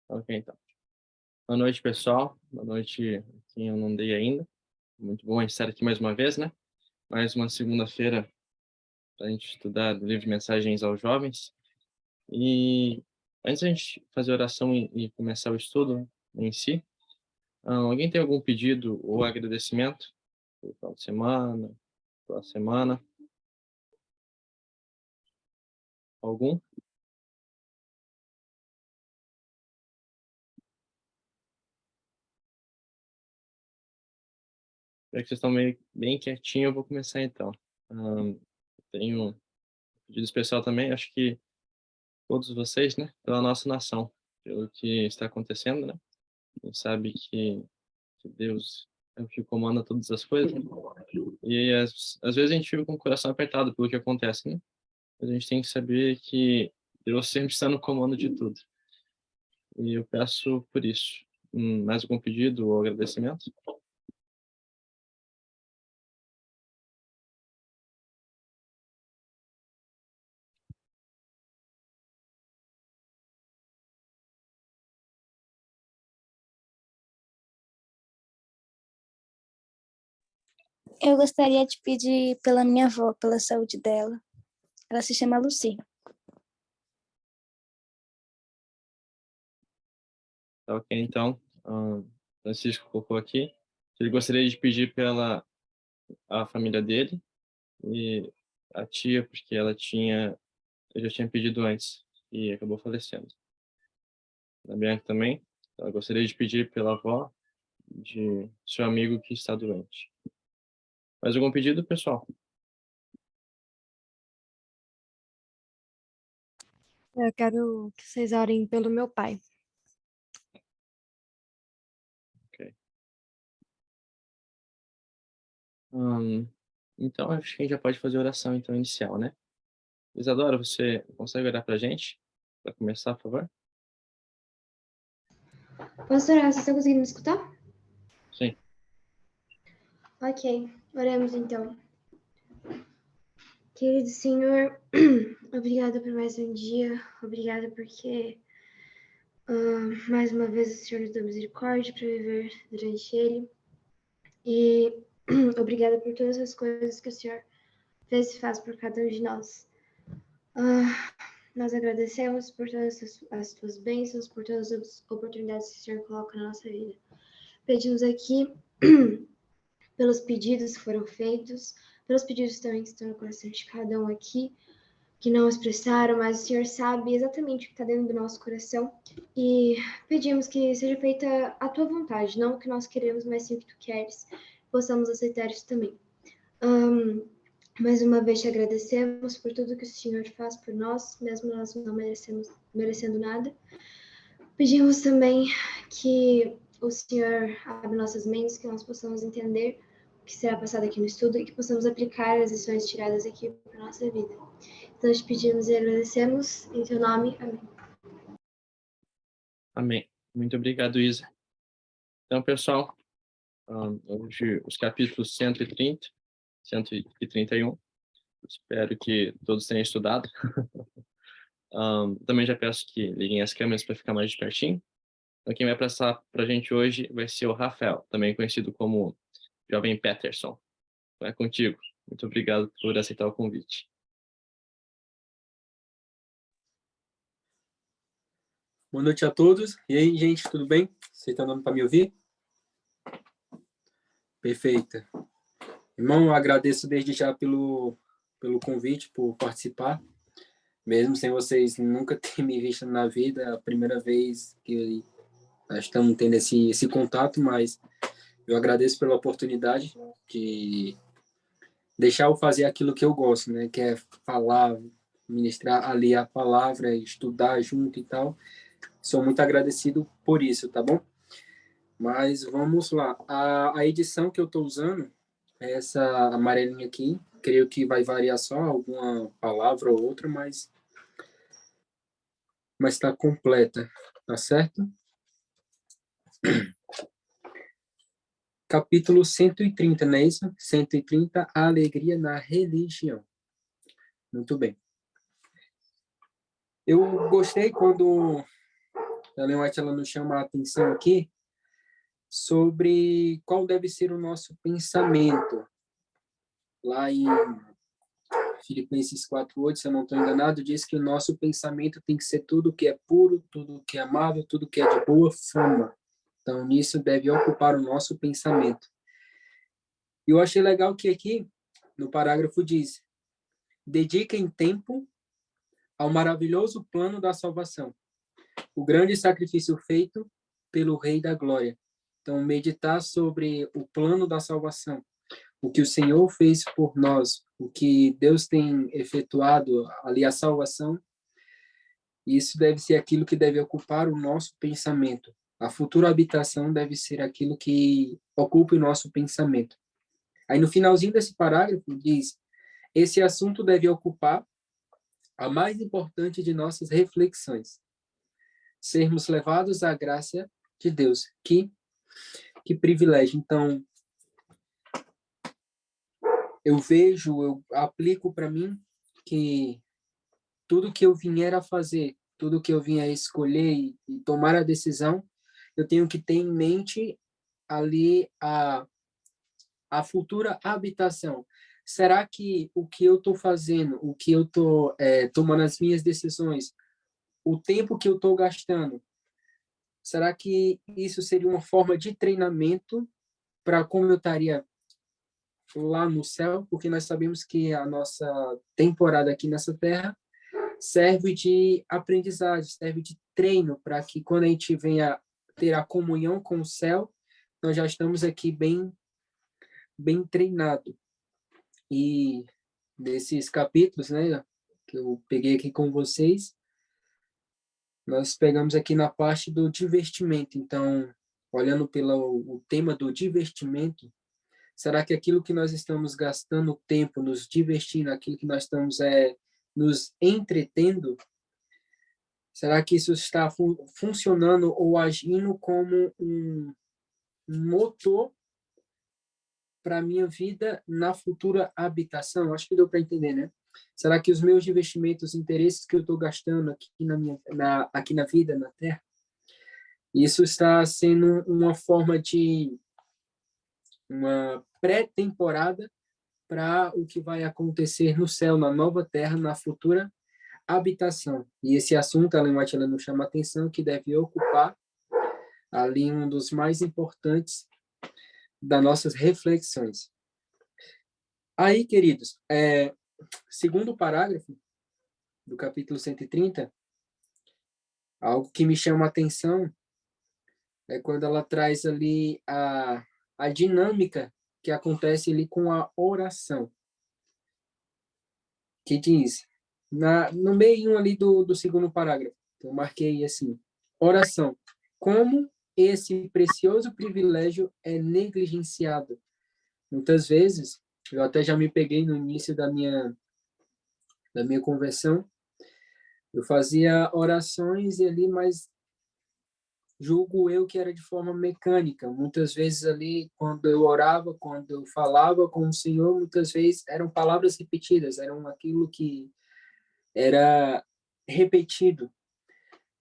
Ok, então. Boa noite, pessoal. Boa noite a quem eu não dei ainda. Muito bom estar aqui mais uma vez, né? Mais uma segunda-feira para a gente estudar o livro de Mensagens aos Jovens. E antes da gente fazer a oração e começar o estudo em si, alguém tem algum pedido ou agradecimento pelo final de semana, pela semana? Algum? Já que vocês estão meio, bem quietinho, eu vou começar então. Tenho um pedido especial também, acho que todos vocês, né, pela nossa nação, pelo que está acontecendo, né? A gente sabe que Deus é o que comanda todas as coisas, né? E às vezes a gente fica com o coração apertado pelo que acontece, né? Mas a gente tem que saber que Deus sempre está no comando de tudo. E eu peço por isso. Mais algum pedido ou agradecimento? Eu gostaria de pedir pela minha avó, pela saúde dela. Ela se chama Lucy. Tá ok, então. Francisco colocou aqui. Ele gostaria de pedir pela a família dele e a tia, porque eu já tinha pedido antes e acabou falecendo. A Bianca também. Ela gostaria de pedir pela avó de seu amigo que está doente. Mais algum pedido, pessoal? Eu quero que vocês orem pelo meu pai. Ok. Então, acho que a gente já pode fazer a oração então, inicial, né? Isadora, você consegue orar para a gente? Para começar, por favor? Posso orar? Vocês estão conseguindo me escutar? Sim. Ok, oremos então. Querido Senhor, obrigada por mais um dia, obrigada porque mais uma vez o Senhor nos deu misericórdia para viver durante ele e obrigada por todas as coisas que o Senhor fez e faz por cada um de nós. Nós agradecemos por todas as tuas bênçãos, por todas as oportunidades que o Senhor coloca na nossa vida. Pedimos aqui pelos pedidos que foram feitos, pelos pedidos também que estão no coração de cada um aqui, que não expressaram, mas o Senhor sabe exatamente o que está dentro do nosso coração. E pedimos que seja feita a tua vontade, não o que nós queremos, mas sim o que tu queres. Possamos aceitar isso também. Mais uma vez te agradecemos por tudo que o Senhor faz por nós, mesmo nós não merecendo nada. Pedimos também que o Senhor abra nossas mentes, que nós possamos entender o que será passado aqui no estudo e que possamos aplicar as lições tiradas aqui para a nossa vida. Então, te pedimos e agradecemos em teu nome. Amém. Amém. Muito obrigado, Isa. Então, pessoal, hoje os capítulos 130, 131. Espero que todos tenham estudado. Também já peço que liguem as câmeras para ficar mais de pertinho. Então, quem vai passar para a gente hoje vai ser o Rafael, também conhecido como Jovem Peterson. Então, é contigo. Muito obrigado por aceitar o convite. Boa noite a todos. E aí, gente, tudo bem? Você está dando para me ouvir? Perfeito. Irmão, eu agradeço desde já pelo convite, por participar. Mesmo sem vocês nunca terem me visto na vida, é a primeira vez que nós estamos tendo esse contato, mas eu agradeço pela oportunidade de deixar eu fazer aquilo que eu gosto, né? Que é falar, ministrar ali a palavra, estudar junto e tal. Sou muito agradecido por isso, tá bom? Mas vamos lá. A edição que eu estou usando é essa amarelinha aqui. Creio que vai variar só alguma palavra ou outra, mas está completa, tá certo? Capítulo 130, não é isso? 130, a alegria na religião. Muito bem. Eu gostei quando A Ellen White, ela nos chama a atenção aqui sobre qual deve ser o nosso pensamento. Lá em Filipenses 4:8, se eu não estou enganado, diz que o nosso pensamento tem que ser tudo que é puro, tudo que é amável, tudo que é de boa fama. Então, nisso deve ocupar o nosso pensamento. E eu achei legal que aqui, no parágrafo diz, dediquem tempo ao maravilhoso plano da salvação, o grande sacrifício feito pelo Rei da Glória. Então, meditar sobre o plano da salvação, o que o Senhor fez por nós, o que Deus tem efetuado ali, a salvação, isso deve ser aquilo que deve ocupar o nosso pensamento. A futura habitação deve ser aquilo que ocupe o nosso pensamento. Aí, no finalzinho desse parágrafo, diz, esse assunto deve ocupar a mais importante de nossas reflexões. Sermos levados à graça de Deus. Que privilégio. Então, eu aplico para mim que tudo que eu vier a fazer, tudo que eu vier a escolher e tomar a decisão, eu tenho que ter em mente ali a futura habitação. Será que o que eu estou fazendo, o que eu estou tomando as minhas decisões, o tempo que eu estou gastando, será que isso seria uma forma de treinamento para como eu estaria lá no céu? Porque nós sabemos que a nossa temporada aqui nessa terra serve de aprendizagem, serve de treino para que quando a gente venha ter a comunhão com o céu, nós já estamos aqui bem treinado. E nesses capítulos, né, que eu peguei aqui com vocês, nós pegamos aqui na parte do divertimento. Então, olhando pelo o tema do divertimento, será que aquilo que nós estamos gastando tempo nos divertindo, aquilo que nós estamos nos entretendo, será que isso está funcionando ou agindo como um motor para a minha vida na futura habitação? Acho que deu para entender, né? Será que os meus investimentos, interesses que eu estou gastando aqui aqui na vida, na Terra, isso está sendo uma forma de uma pré-temporada para o que vai acontecer no céu, na nova Terra, na futura habitação? E esse assunto, Ellen White, ela nos chama a atenção que deve ocupar ali um dos mais importantes das nossas reflexões. Aí, queridos, segundo parágrafo do capítulo 130, algo que me chama a atenção é quando ela traz ali a dinâmica que acontece ali com a oração. Que diz, no meio ali do segundo parágrafo, eu marquei assim, oração. Como esse precioso privilégio é negligenciado? Muitas vezes, eu até já me peguei no início da minha conversão, eu fazia orações ali, mas julgo eu que era de forma mecânica. Muitas vezes ali, quando eu orava, quando eu falava com o Senhor, muitas vezes eram palavras repetidas, eram aquilo que era repetido.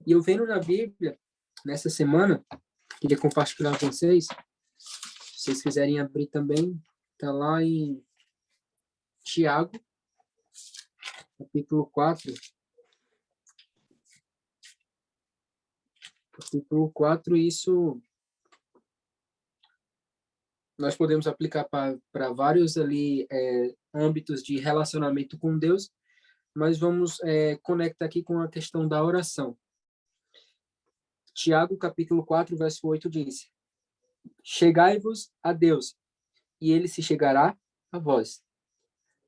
E eu vendo na Bíblia, nessa semana, queria compartilhar com vocês, se vocês quiserem abrir também, está lá em Tiago, capítulo 4. Capítulo 4, isso nós podemos aplicar para vários ali âmbitos de relacionamento com Deus, mas vamos conectar aqui com a questão da oração. Tiago, capítulo 4, verso 8 diz, chegai-vos a Deus, e ele se chegará a vós.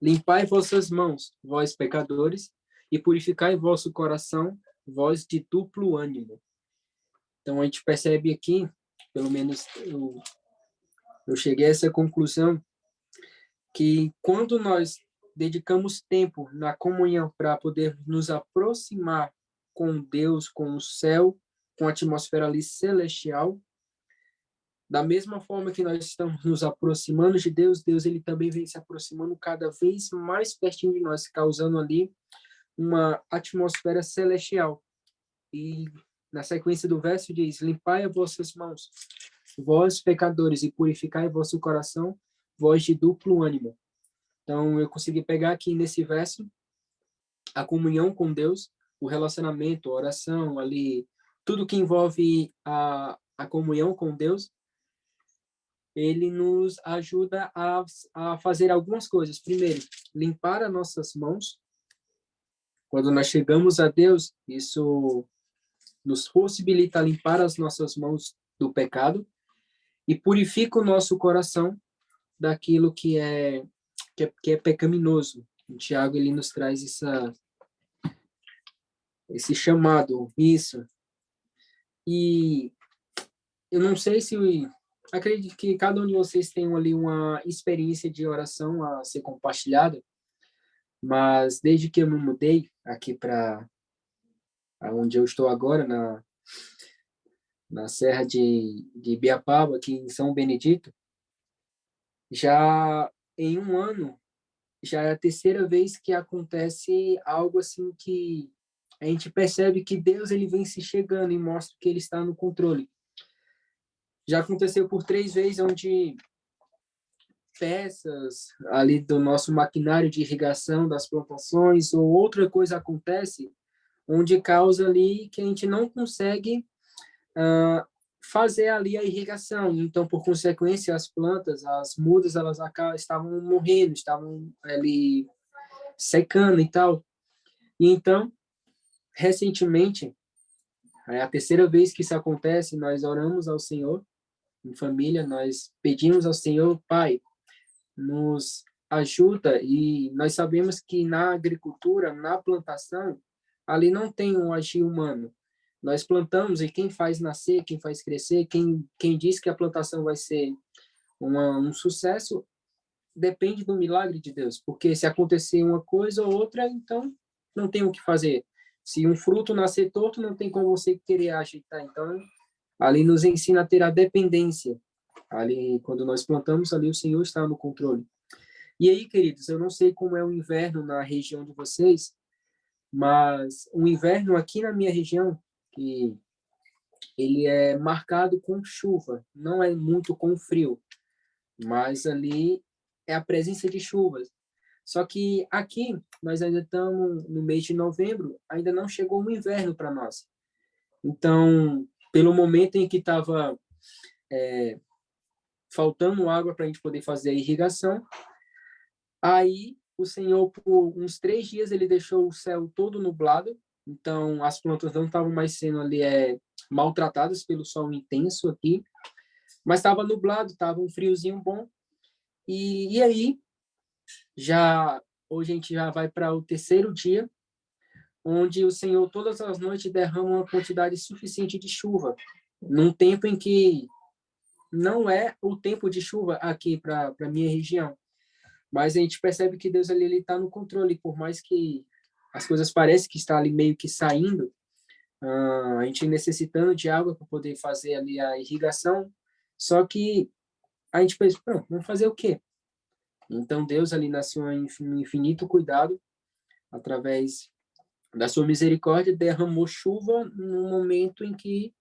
Limpai vossas mãos, vós pecadores, e purificai vosso coração, vós de duplo ânimo. Então, a gente percebe aqui, pelo menos eu cheguei a essa conclusão, que quando nós dedicamos tempo na comunhão para poder nos aproximar com Deus, com o céu, com a atmosfera ali celestial, da mesma forma que nós estamos nos aproximando de Deus, Deus ele também vem se aproximando cada vez mais pertinho de nós, causando ali uma atmosfera celestial. E na sequência do verso diz: limpai as vossas mãos, vós pecadores, e purificai vosso coração, vós de duplo ânimo. Então, eu consegui pegar aqui nesse verso a comunhão com Deus, o relacionamento, a oração, ali, tudo que envolve a comunhão com Deus, ele nos ajuda a fazer algumas coisas. Primeiro, limpar as nossas mãos. Quando nós chegamos a Deus, isso nos possibilita limpar as nossas mãos do pecado e purifica o nosso coração daquilo que é pecaminoso. O Tiago, ele nos traz esse chamado, isso. E eu não sei se... Acredito que cada um de vocês tem ali uma experiência de oração a ser compartilhada, mas desde que eu me mudei aqui para onde eu estou agora, na Serra de Ibiapaba, aqui em São Benedito, já em um ano, já é a terceira vez que acontece algo assim que a gente percebe que Deus, ele vem se chegando e mostra que ele está no controle. Já aconteceu por 3 vezes, onde peças ali do nosso maquinário de irrigação das plantações ou outra coisa acontece, onde causa ali que a gente não consegue fazer ali a irrigação. Então, por consequência, as plantas, as mudas, elas estavam morrendo, estavam ali secando e tal. E então, recentemente, é a terceira vez que isso acontece, nós oramos ao Senhor, em família, nós pedimos ao Senhor: Pai, nos ajuda, e nós sabemos que na agricultura, na plantação, ali não tem um agir humano. Nós plantamos e quem faz nascer, quem faz crescer, quem diz que a plantação vai ser um sucesso, depende do milagre de Deus, porque se acontecer uma coisa ou outra, então não tem o que fazer. Se um fruto nascer torto, não tem como você querer ajeitar. Então, ali nos ensina a ter a dependência. Ali, quando nós plantamos, ali o Senhor está no controle. E aí, queridos, eu não sei como é o inverno na região de vocês, mas o inverno aqui na minha região, que ele é marcado com chuva, não é muito com frio, mas ali é a presença de chuvas. Só que aqui, nós ainda estamos no mês de novembro, ainda não chegou o inverno para nós. Então, pelo momento em que estava faltando água para a gente poder fazer a irrigação, aí o Senhor, por uns 3 dias, ele deixou o céu todo nublado, então as plantas não estavam mais sendo ali maltratadas pelo sol intenso aqui, mas estava nublado, estava um friozinho bom. E aí, hoje a gente já vai para o 3º dia, onde o Senhor todas as noites derrama uma quantidade suficiente de chuva, num tempo em que não é o tempo de chuva aqui para a minha região. Mas a gente percebe que Deus ali, ele está no controle, por mais que as coisas parecem que está ali meio que saindo, a gente necessitando de água para poder fazer ali a irrigação, só que a gente pensa: vamos fazer o quê? Então Deus ali, na sua infinito cuidado, através da sua misericórdia, derramou chuva no momento em que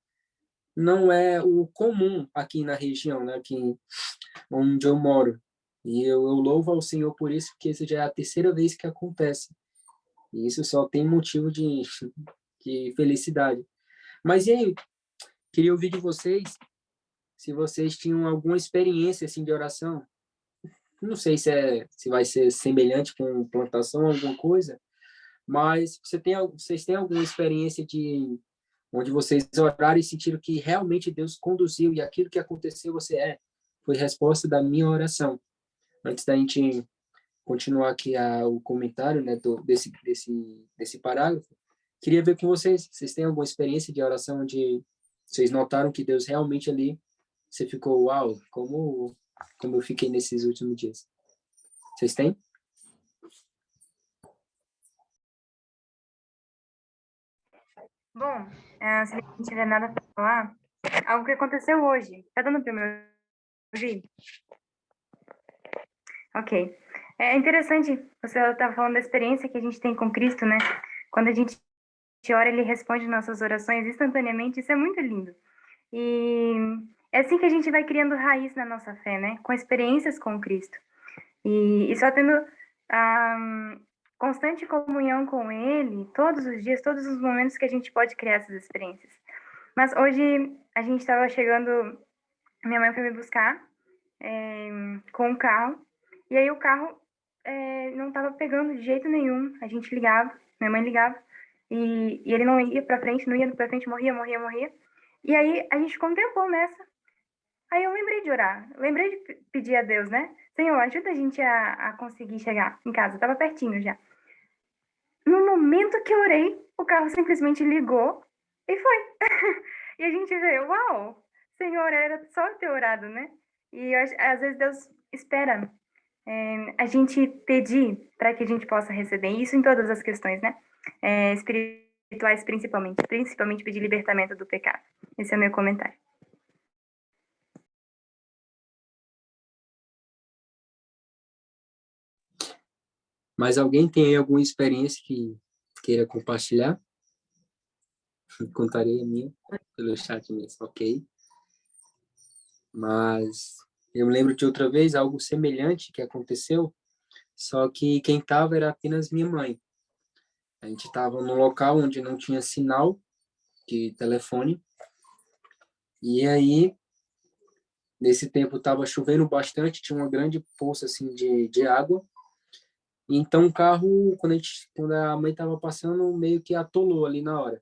não é o comum aqui na região, né, aqui onde eu moro. E eu louvo ao Senhor por isso, porque isso já é a 3ª vez que acontece. E isso só tem motivo de felicidade. Mas e aí, queria ouvir de vocês, se vocês tinham alguma experiência assim de oração. Não sei se vai ser semelhante com plantação, alguma coisa, mas vocês têm alguma experiência de onde vocês oraram e sentiram que realmente Deus conduziu e aquilo que aconteceu foi resposta da minha oração. Antes da gente continuar aqui o comentário, né, desse parágrafo, queria ver com vocês têm alguma experiência de oração onde vocês notaram que Deus realmente ali, você ficou: uau, como eu fiquei nesses últimos dias. Vocês têm? Bom, se não tiver nada para falar, algo que aconteceu hoje. Tá dando para me ouvir? Ok. É interessante, você estava falando da experiência que a gente tem com Cristo, né? Quando a gente ora, ele responde nossas orações instantaneamente, isso é muito lindo. E é assim que a gente vai criando raiz na nossa fé, né? Com experiências com Cristo. E só tendo a constante comunhão com Ele, todos os dias, todos os momentos que a gente pode criar essas experiências. Mas hoje a gente estava chegando, minha mãe foi me buscar com um carro, e aí o carro não estava pegando de jeito nenhum. A gente ligava, minha mãe ligava, e ele não ia para frente, não ia para frente, morria, morria, morria. E aí a gente ficou um tempão nessa. Aí eu lembrei de orar, lembrei de pedir a Deus, né? Senhor, ajuda a gente a conseguir chegar em casa. Tava pertinho já. No momento que eu orei, o carro simplesmente ligou e foi. E a gente vê, uau, Senhor, era só eu ter orado, né? E às vezes Deus espera a gente pedir para que a gente possa receber. Isso em todas as questões, né? Espirituais principalmente pedir libertamento do pecado. Esse é o meu comentário. Mas alguém tem aí alguma experiência que queira compartilhar? Contarei a minha pelo chat mesmo, ok? Mas eu me lembro de outra vez algo semelhante que aconteceu, só que quem estava era apenas minha mãe. A gente estava num local onde não tinha sinal de telefone, e aí, nesse tempo, estava chovendo bastante, tinha uma grande poça assim, de água, e então o carro, quando a mãe estava passando, meio que atolou ali na hora.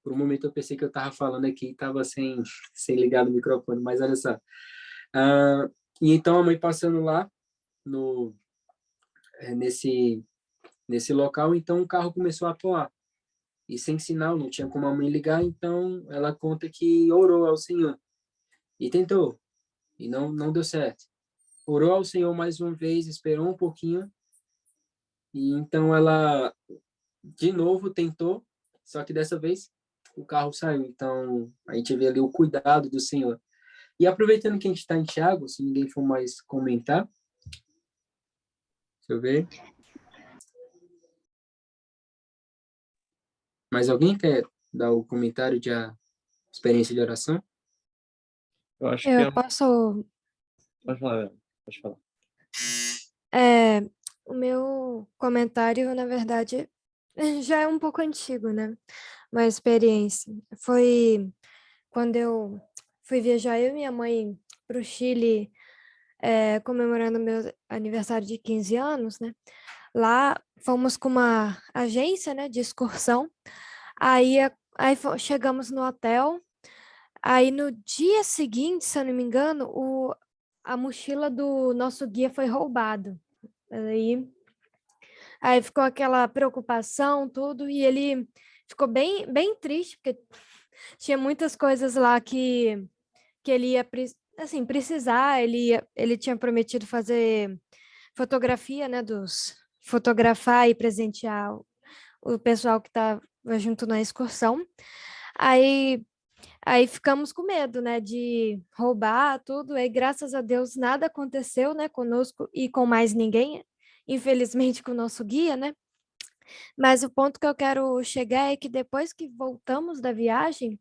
Por um momento eu pensei que eu estava falando aqui e estava sem ligar no microfone, mas olha só. E então a mãe passando lá no, nesse local, então o carro começou a atolar. E sem sinal, não tinha como a mãe ligar, então ela conta que orou ao Senhor. E tentou, e não deu certo. Orou ao Senhor mais uma vez, esperou um pouquinho, e então ela de novo tentou, só que dessa vez o carro saiu. Então a gente vê ali o cuidado do Senhor. E aproveitando que a gente está em Tiago, se ninguém for mais comentar, deixa eu ver. Mais alguém quer dar o comentário de a experiência de oração? Eu acho que Eu é... posso. Pode falar, Vera, pode falar. É, o meu comentário, na verdade, já é um pouco antigo, né? Uma experiência. Foi quando eu fui viajar, eu e minha mãe, para o Chile, comemorando meu aniversário de 15 anos, né? Lá fomos com uma agência, né, de excursão. Chegamos no hotel. Aí no dia seguinte, se eu não me engano, a mochila do nosso guia foi roubado. Aí ficou aquela preocupação, tudo, e ele ficou bem triste, porque tinha muitas coisas lá que ele ia assim, precisar, ele tinha prometido fazer fotografia, né, fotografar e presentear o pessoal que estava junto na excursão. Aí Aí ficamos com medo, né, de roubar tudo. Aí, graças a Deus, nada aconteceu, né, conosco e com mais ninguém, infelizmente com o nosso guia, né? Mas o ponto que eu quero chegar é que depois que voltamos da viagem,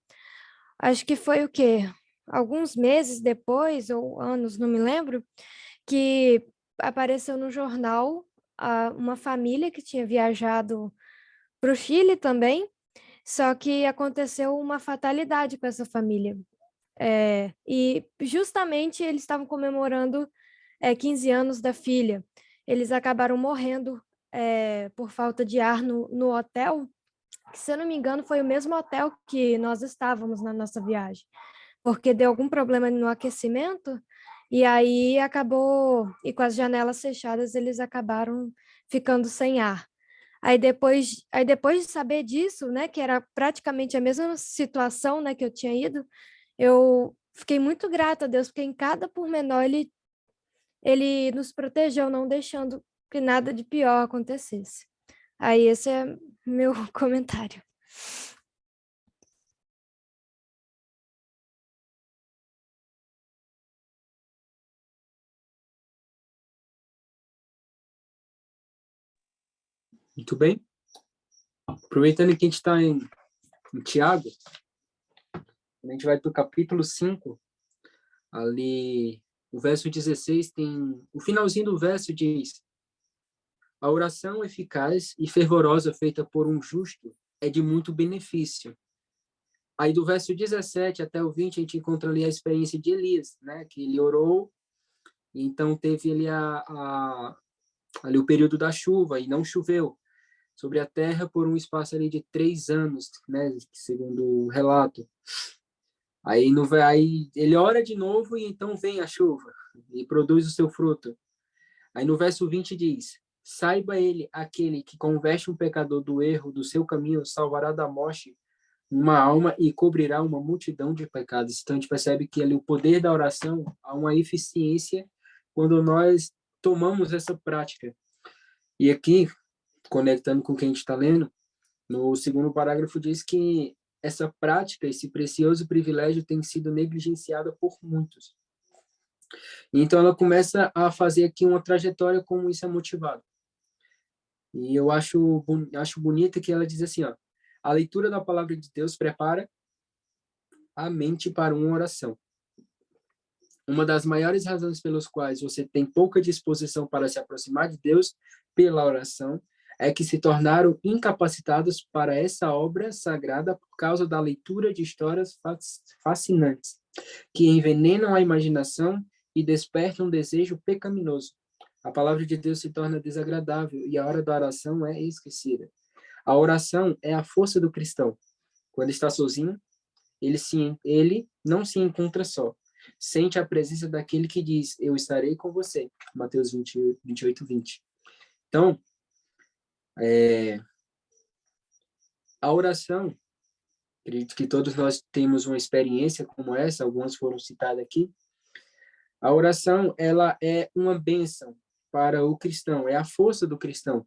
acho que foi o quê? Alguns meses depois, ou anos, não me lembro, que apareceu no jornal uma família que tinha viajado para o Chile também, só que aconteceu uma fatalidade com essa família. E justamente eles estavam comemorando 15 anos da filha. Eles acabaram morrendo por falta de ar no hotel, que, se eu não me engano, foi o mesmo hotel que nós estávamos na nossa viagem, porque deu algum problema no aquecimento, e aí e com as janelas fechadas, eles acabaram ficando sem ar. Aí depois de saber disso, né, que era praticamente a mesma situação, né, que eu tinha ido, eu fiquei muito grata a Deus, porque em cada pormenor ele nos protegeu, não deixando que nada de pior acontecesse. Aí esse é meu comentário. Muito bem. Aproveitando que a gente está em Tiago, a gente vai para o capítulo 5, ali, o verso 16, o finalzinho do verso diz: a oração eficaz e fervorosa feita por um justo é de muito benefício. Aí do verso 17 até o 20, a gente encontra ali a experiência de Elias, né? Que ele orou, e então teve ali o período da chuva, e não choveu sobre a terra por um espaço ali de 3 anos, né? Segundo o relato. Aí ele ora de novo e então vem a chuva e produz o seu fruto. Aí no verso 20 diz: saiba ele, aquele que converte um pecador do erro do seu caminho, salvará da morte uma alma e cobrirá uma multidão de pecados. Então a gente percebe que ali o poder da oração há uma eficiência quando nós tomamos essa prática. E aqui, conectando com o que a gente está lendo, no segundo parágrafo diz que essa prática, esse precioso privilégio tem sido negligenciada por muitos. Então ela começa a fazer aqui uma trajetória como isso é motivado. E eu acho bonito que ela diz assim, ó: a leitura da palavra de Deus prepara a mente para uma oração. Uma das maiores razões pelas quais você tem pouca disposição para se aproximar de Deus pela oração é que se tornaram incapacitados para essa obra sagrada por causa da leitura de histórias fascinantes, que envenenam a imaginação e despertam um desejo pecaminoso. A palavra de Deus se torna desagradável e a hora da oração é esquecida. A oração é a força do cristão. Quando está sozinho, ele não se encontra só. Sente a presença daquele que diz: eu estarei com você. Mateus 28, 20. Então, a oração, acredito que todos nós temos uma experiência como essa, algumas foram citadas aqui. A oração, ela é uma bênção para o cristão, é a força do cristão.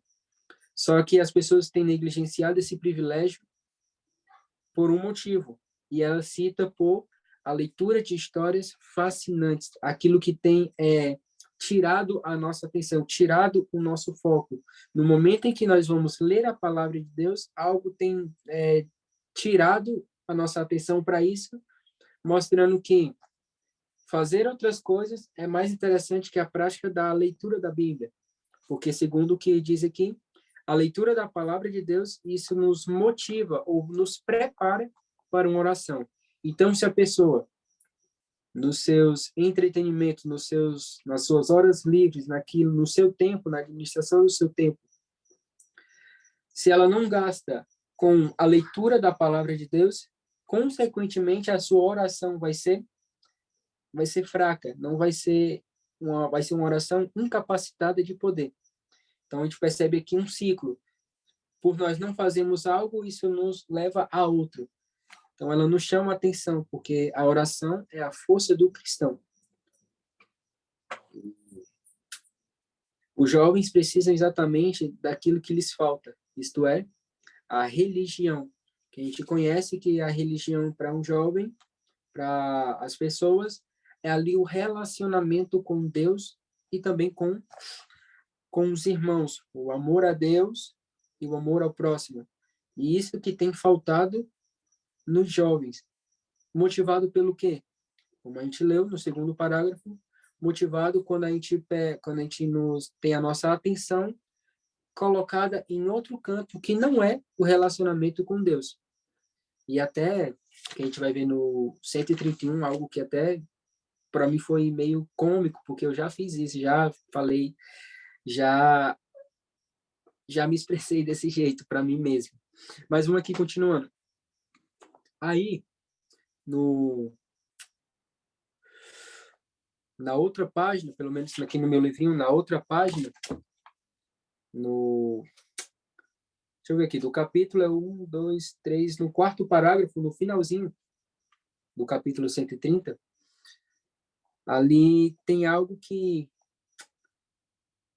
Só que as pessoas têm negligenciado esse privilégio por um motivo. E ela cita por a leitura de histórias fascinantes, aquilo que tem tirado a nossa atenção, tirado o nosso foco. No momento em que nós vamos ler a palavra de Deus, algo tem tirado a nossa atenção para isso, mostrando que fazer outras coisas é mais interessante que a prática da leitura da Bíblia. Porque, segundo o que diz aqui, a leitura da palavra de Deus, isso nos motiva ou nos prepara para uma oração. Então, se a pessoa, nos seus entretenimentos, nas suas horas livres, no seu tempo, na administração do seu tempo, se ela não gasta com a leitura da palavra de Deus, consequentemente, a sua oração vai ser fraca, não vai ser uma oração incapacitada de poder. Então, a gente percebe aqui um ciclo. Por nós não fazermos algo, isso nos leva a outro. Então, ela nos chama a atenção, porque a oração é a força do cristão. Os jovens precisam exatamente daquilo que lhes falta, isto é, a religião. Que a gente conhece que a religião para um jovem, para as pessoas, é ali o relacionamento com Deus e também com os irmãos, o amor a Deus e o amor ao próximo. E isso que tem faltado nos jovens. Motivado pelo quê? Como a gente leu no segundo parágrafo, motivado quando a gente tem a nossa atenção colocada em outro canto que não é o relacionamento com Deus. E até que a gente vai ver no 131, algo que até para mim foi meio cômico, porque eu já fiz isso, já falei, já me expressei desse jeito para mim mesmo. Mas vamos aqui continuando. Aí, na outra página, pelo menos aqui no meu livrinho, na outra página, deixa eu ver aqui, do capítulo 1, 2, 3, no quarto parágrafo, no finalzinho do capítulo 130, ali tem algo que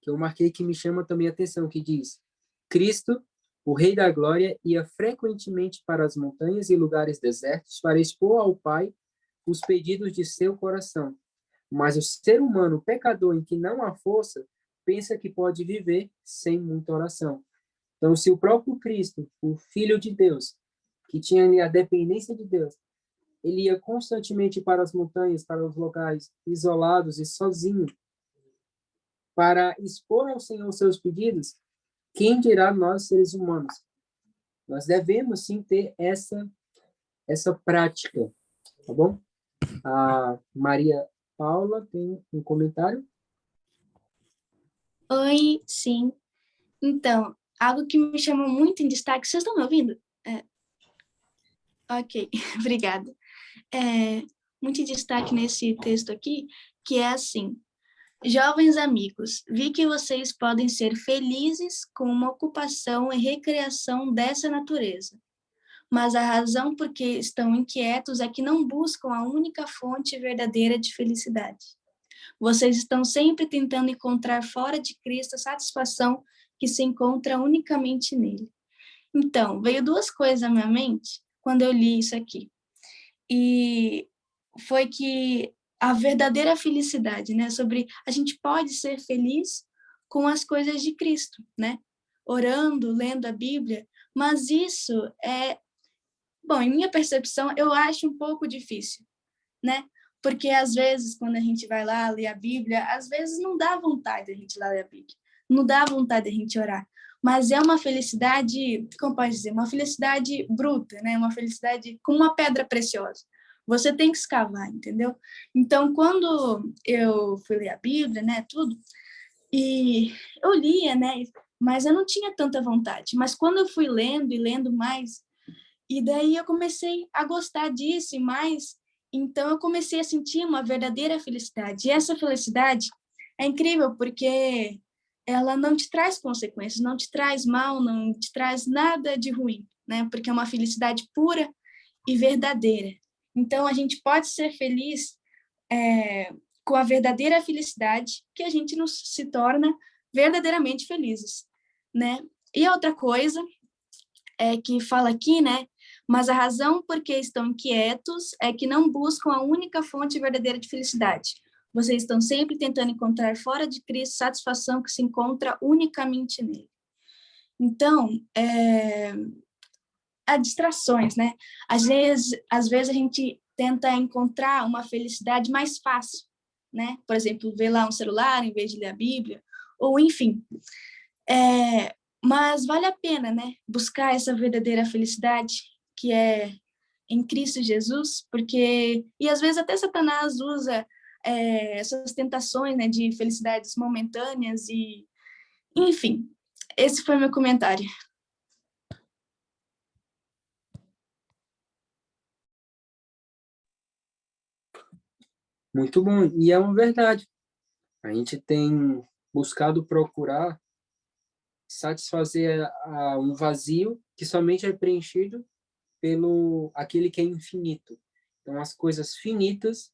eu marquei que me chama também a atenção, que diz: Cristo, o Rei da Glória, ia frequentemente para as montanhas e lugares desertos para expor ao Pai os pedidos de seu coração. Mas o ser humano pecador em que não há força pensa que pode viver sem muita oração. Então, se o próprio Cristo, o Filho de Deus, que tinha ali a dependência de Deus, ele ia constantemente para as montanhas, para os locais isolados e sozinho, para expor ao Senhor seus pedidos, quem dirá nós, seres humanos? Nós devemos, sim, ter essa prática, tá bom? A Maria Paula tem um comentário? Oi, sim. Então, algo que me chamou muito em destaque, vocês estão me ouvindo? Ok, obrigada. Muito em destaque nesse texto aqui, que é assim: jovens amigos, vi que vocês podem ser felizes com uma ocupação e recreação dessa natureza, mas a razão por que estão inquietos é que não buscam a única fonte verdadeira de felicidade. Vocês estão sempre tentando encontrar fora de Cristo a satisfação que se encontra unicamente nele. Então, veio duas coisas à minha mente quando eu li isso aqui. E foi que a verdadeira felicidade, né? Sobre a gente pode ser feliz com as coisas de Cristo, né? Orando, lendo a Bíblia, mas isso bom, em minha percepção, eu acho um pouco difícil, né? Porque às vezes, quando a gente vai lá ler a Bíblia, às vezes não dá vontade a gente lá ler a Bíblia, não dá vontade a gente orar, mas é uma felicidade, como pode dizer, uma felicidade bruta, né? Uma felicidade com uma pedra preciosa. Você tem que escavar, entendeu? Então, quando eu fui ler a Bíblia, né, tudo, e eu lia, né, mas eu não tinha tanta vontade. Mas quando eu fui lendo e lendo mais, e daí eu comecei a gostar disso e mais, então eu comecei a sentir uma verdadeira felicidade. E essa felicidade é incrível porque ela não te traz consequências, não te traz mal, não te traz nada de ruim, né? Porque é uma felicidade pura e verdadeira. Então a gente pode ser feliz com a verdadeira felicidade que a gente nos se torna verdadeiramente felizes, né? E outra coisa é que fala aqui, né? Mas a razão por que estão inquietos é que não buscam a única fonte verdadeira de felicidade. Vocês estão sempre tentando encontrar fora de Cristo satisfação que se encontra unicamente nele. Então, há distrações, né? Às vezes a gente tenta encontrar uma felicidade mais fácil, né? Por exemplo, ver lá um celular em vez de ler a Bíblia, ou enfim. Mas vale a pena, né? Buscar essa verdadeira felicidade que é em Cristo Jesus, porque e às vezes até Satanás usa essas tentações, né, de felicidades momentâneas e, enfim, esse foi meu comentário. Muito bom, e é uma verdade. A gente tem buscado procurar satisfazer um vazio que somente é preenchido pelo aquele que é infinito. Então, as coisas finitas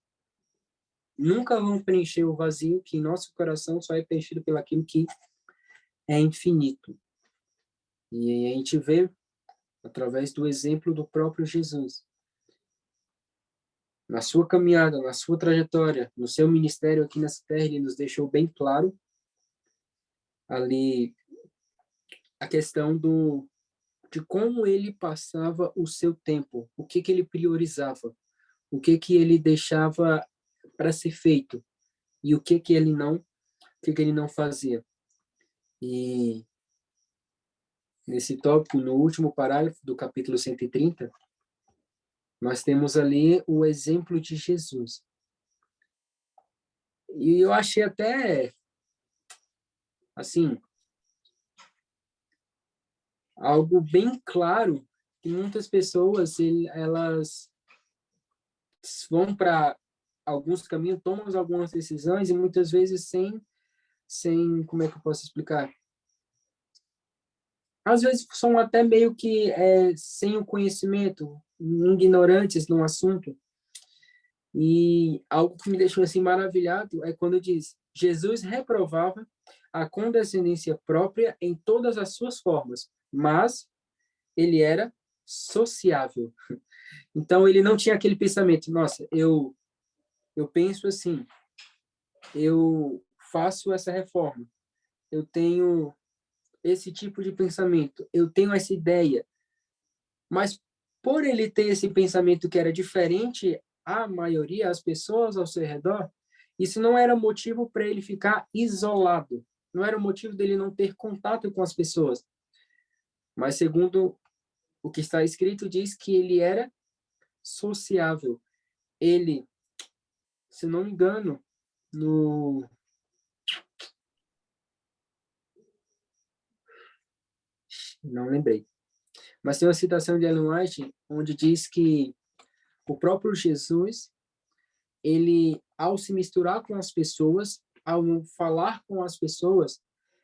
nunca vão preencher o vazio que em nosso coração só é preenchido pelo aquilo que é infinito. E a gente vê através do exemplo do próprio Jesus. Na sua caminhada, na sua trajetória, no seu ministério aqui nessa terra, ele nos deixou bem claro ali a questão de como ele passava o seu tempo, o que ele priorizava, o que ele deixava para ser feito e o que ele não fazia. E nesse tópico, no último parágrafo do capítulo 130, nós temos ali o exemplo de Jesus. E eu achei até, assim, algo bem claro que muitas pessoas, elas vão para alguns caminhos, tomam algumas decisões e muitas vezes sem, como é que eu posso explicar? Às vezes são até meio que sem o conhecimento, ignorantes no assunto. E algo que me deixou assim maravilhado é quando diz: Jesus reprovava a condescendência própria em todas as suas formas, mas ele era sociável. Então ele não tinha aquele pensamento: nossa, eu penso assim, eu faço essa reforma, eu tenho esse tipo de pensamento, eu tenho essa ideia, mas por ele ter esse pensamento que era diferente à maioria, as pessoas ao seu redor, isso não era motivo para ele ficar isolado, não era motivo dele não ter contato com as pessoas. Mas segundo o que está escrito, diz que ele era sociável. Ele, se não me engano, não lembrei. Mas tem uma citação de Ellen White onde diz que o próprio Jesus, ele, ao se misturar com as pessoas, ao falar com as pessoas,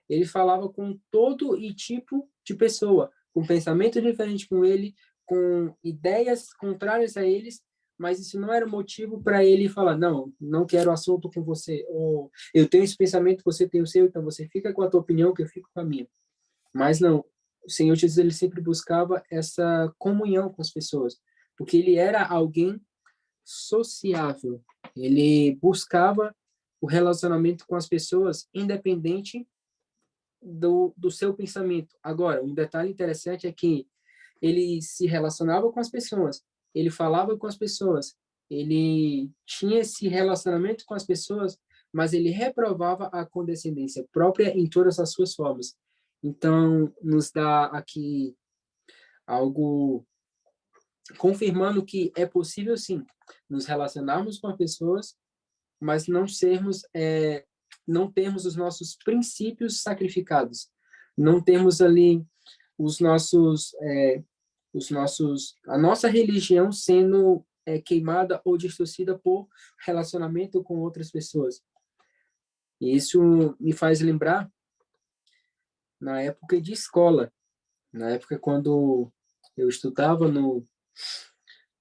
ele falava com todo e tipo de pessoa, com pensamento diferente com ele, com ideias contrárias a eles, mas isso não era motivo para ele falar, não quero assunto com você, ou eu tenho esse pensamento, você tem o seu, então você fica com a tua opinião, que eu fico com a minha. Mas não, o Senhor Jesus, ele sempre buscava essa comunhão com as pessoas, porque ele era alguém sociável, ele buscava o relacionamento com as pessoas, independente do seu pensamento. Agora, um detalhe interessante é que ele se relacionava com as pessoas, ele falava com as pessoas, ele tinha esse relacionamento com as pessoas, mas ele reprovava a condescendência própria em todas as suas formas. Então, nos dá aqui algo confirmando que é possível, sim, nos relacionarmos com as pessoas, mas não termos os nossos princípios sacrificados, não termos ali a nossa religião sendo queimada ou distorcida por relacionamento com outras pessoas. E isso me faz lembrar na época de escola, na época quando eu estudava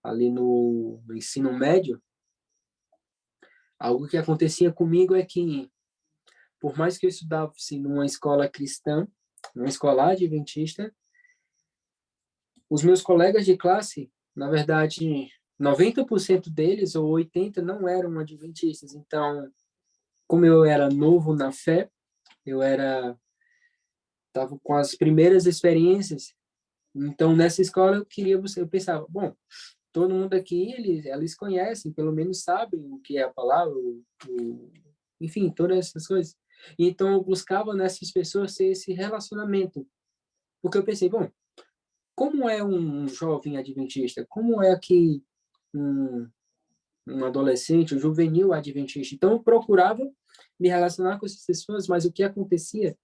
ali no ensino médio, algo que acontecia comigo é que, por mais que eu estudasse numa escola cristã, numa escola adventista, os meus colegas de classe, na verdade, 90% deles, ou 80%, não eram adventistas. Então, como eu era novo na fé, estava com as primeiras experiências. Então, nessa escola, eu pensava, bom, todo mundo aqui, eles conhecem, pelo menos sabem o que é a palavra, enfim, todas essas coisas. Então, eu buscava nessas pessoas ter esse relacionamento. Porque eu pensei, bom, como é um jovem adventista? Como é que um adolescente, um juvenil adventista? Então, eu procurava me relacionar com essas pessoas, mas o que acontecia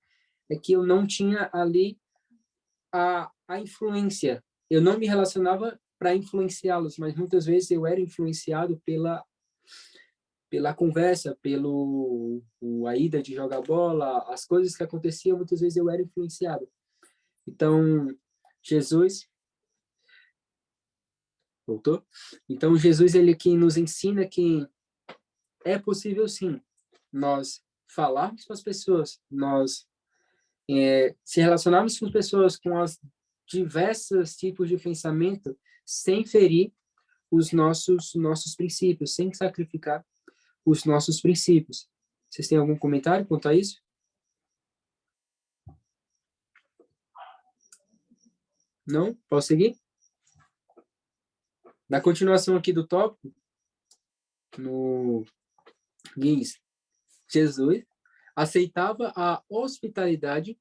é que eu não tinha ali a influência. Eu não me relacionava para influenciá-los, mas muitas vezes eu era influenciado pela conversa, a ida de jogar bola, as coisas que aconteciam, muitas vezes eu era influenciado. Então, Jesus voltou? Então, Jesus, ele que nos ensina que é possível, sim, nós falarmos com as pessoas, nós se relacionarmos com as pessoas com as diversos tipos de pensamento, sem ferir os nossos princípios, sem sacrificar os nossos princípios. Vocês têm algum comentário quanto a isso? Não? Posso seguir? Na continuação aqui do tópico, diz, Jesus aceitava a hospitalidade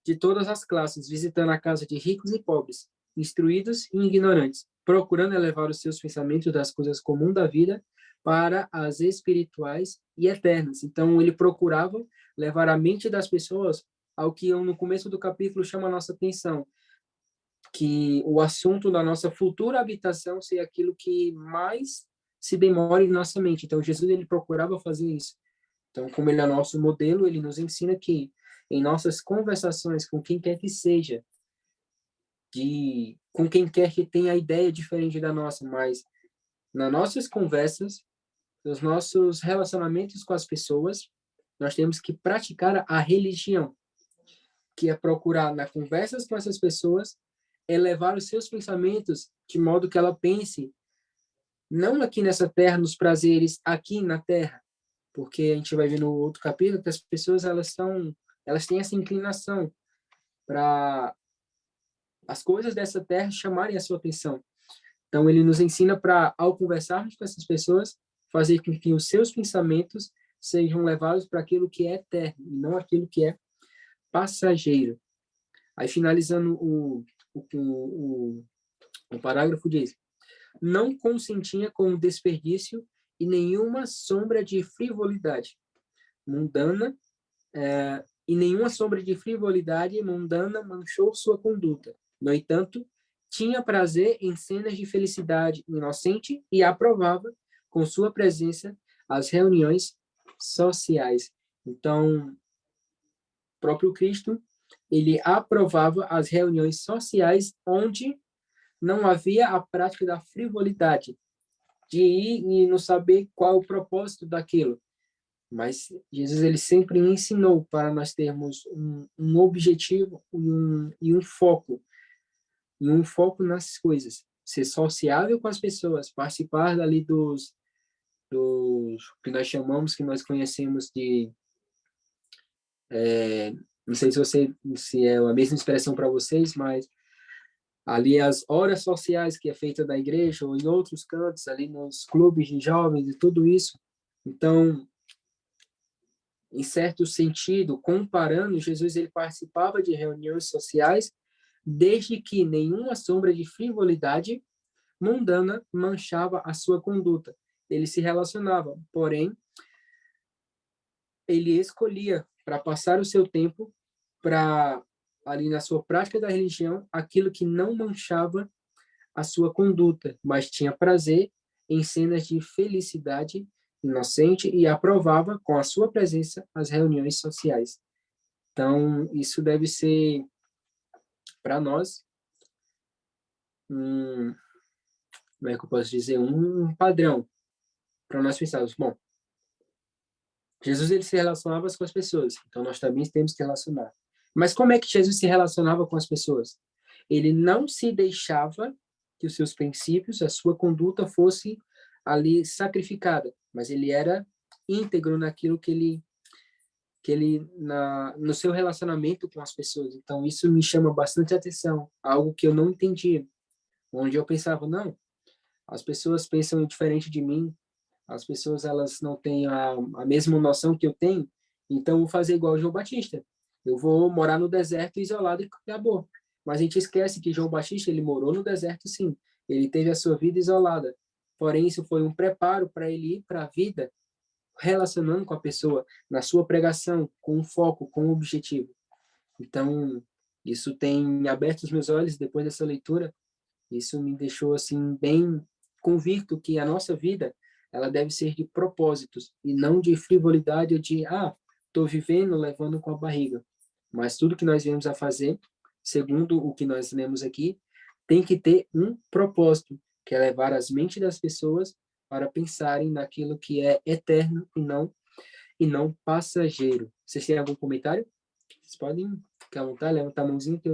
de todas as classes, visitando a casa de ricos e pobres, instruídos e ignorantes, procurando elevar os seus pensamentos das coisas comuns da vida para as espirituais e eternas. Então, ele procurava levar a mente das pessoas ao que eu, no começo do capítulo, chama a nossa atenção, que o assunto da nossa futura habitação seja aquilo que mais se demore em nossa mente. Então, Jesus, ele procurava fazer isso. Então, como ele é nosso modelo, ele nos ensina que em nossas conversações com quem quer que seja, com quem quer que tenha ideia diferente da nossa, mas nas nossas conversas, nos nossos relacionamentos com as pessoas, nós temos que praticar a religião, que é procurar, nas conversas com essas pessoas, elevar os seus pensamentos de modo que ela pense não aqui nessa terra, nos prazeres aqui na terra, porque a gente vai ver no outro capítulo que as pessoas elas têm essa inclinação para as coisas dessa terra chamarem a sua atenção. Então, ele nos ensina para, ao conversarmos com essas pessoas, fazer com que os seus pensamentos sejam levados para aquilo que é eterno, e não aquilo que é passageiro. Aí, finalizando o parágrafo, diz: não consentia com o desperdício e nenhuma sombra de frivolidade mundana, e nenhuma sombra de frivolidade mundana manchou sua conduta. No entanto, tinha prazer em cenas de felicidade inocente e aprovava, com sua presença, as reuniões sociais. Então, o próprio Cristo, ele aprovava as reuniões sociais onde não havia a prática da frivolidade, de ir e não saber qual o propósito daquilo. Mas Jesus, ele sempre ensinou para nós termos um objetivo e um foco nas coisas. Ser sociável com as pessoas, participar dali dos que nós chamamos, que nós conhecemos de... não sei se é a mesma expressão para vocês, mas ali as horas sociais que é feita da igreja ou em outros cantos, ali nos clubes de jovens e tudo isso. Então, em certo sentido, comparando, Jesus ele participava de reuniões sociais desde que nenhuma sombra de frivolidade mundana manchava a sua conduta. Ele se relacionava, porém, ele escolhia para passar o seu tempo para ali na sua prática da religião aquilo que não manchava a sua conduta, mas tinha prazer em cenas de felicidade inocente e aprovava com a sua presença as reuniões sociais. Então, isso deve ser para nós como é que eu posso dizer, um padrão para nós pensarmos, bom, Jesus ele se relacionava com as pessoas, então nós também temos que relacionar. Mas como é que Jesus se relacionava com as pessoas? Ele não se deixava que os seus princípios, a sua conduta fosse ali sacrificada, mas ele era íntegro naquilo no seu relacionamento com as pessoas. Então isso me chama bastante atenção, algo que eu não entendia, onde eu pensava, não, as pessoas pensam diferente de mim, as pessoas elas não têm a mesma noção que eu tenho, então eu vou fazer igual o João Batista. Eu vou morar no deserto isolado e acabou. Mas a gente esquece que João Batista ele morou no deserto, sim. Ele teve a sua vida isolada. Porém, isso foi um preparo para ele ir para a vida, relacionando com a pessoa, na sua pregação, com um foco, com um objetivo. Então, isso tem aberto os meus olhos depois dessa leitura. Isso me deixou assim bem convicto que a nossa vida ela deve ser de propósitos e não de frivolidade ou de estou vivendo levando com a barriga. Mas tudo que nós viemos a fazer, segundo o que nós lemos aqui, tem que ter um propósito, que é levar as mentes das pessoas para pensarem naquilo que é eterno e não passageiro. Vocês têm algum comentário? Vocês podem ficar à vontade, levantar a mãozinha que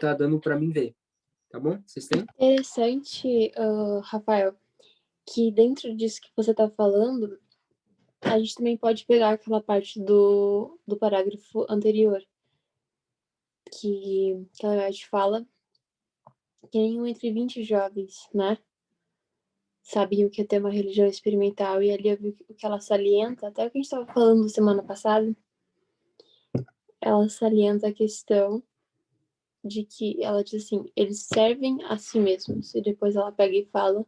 tá dando para mim ver. Tá bom? Vocês têm? Interessante, Rafael, que dentro disso que você está falando, a gente também pode pegar aquela parte do parágrafo anterior, que a gente fala que nenhum entre 20 jovens, né, sabiam o que é ter uma religião experimental, e ali eu vi o que ela salienta, até o que a gente estava falando semana passada, ela salienta a questão de que ela diz assim, eles servem a si mesmos, e depois ela pega e fala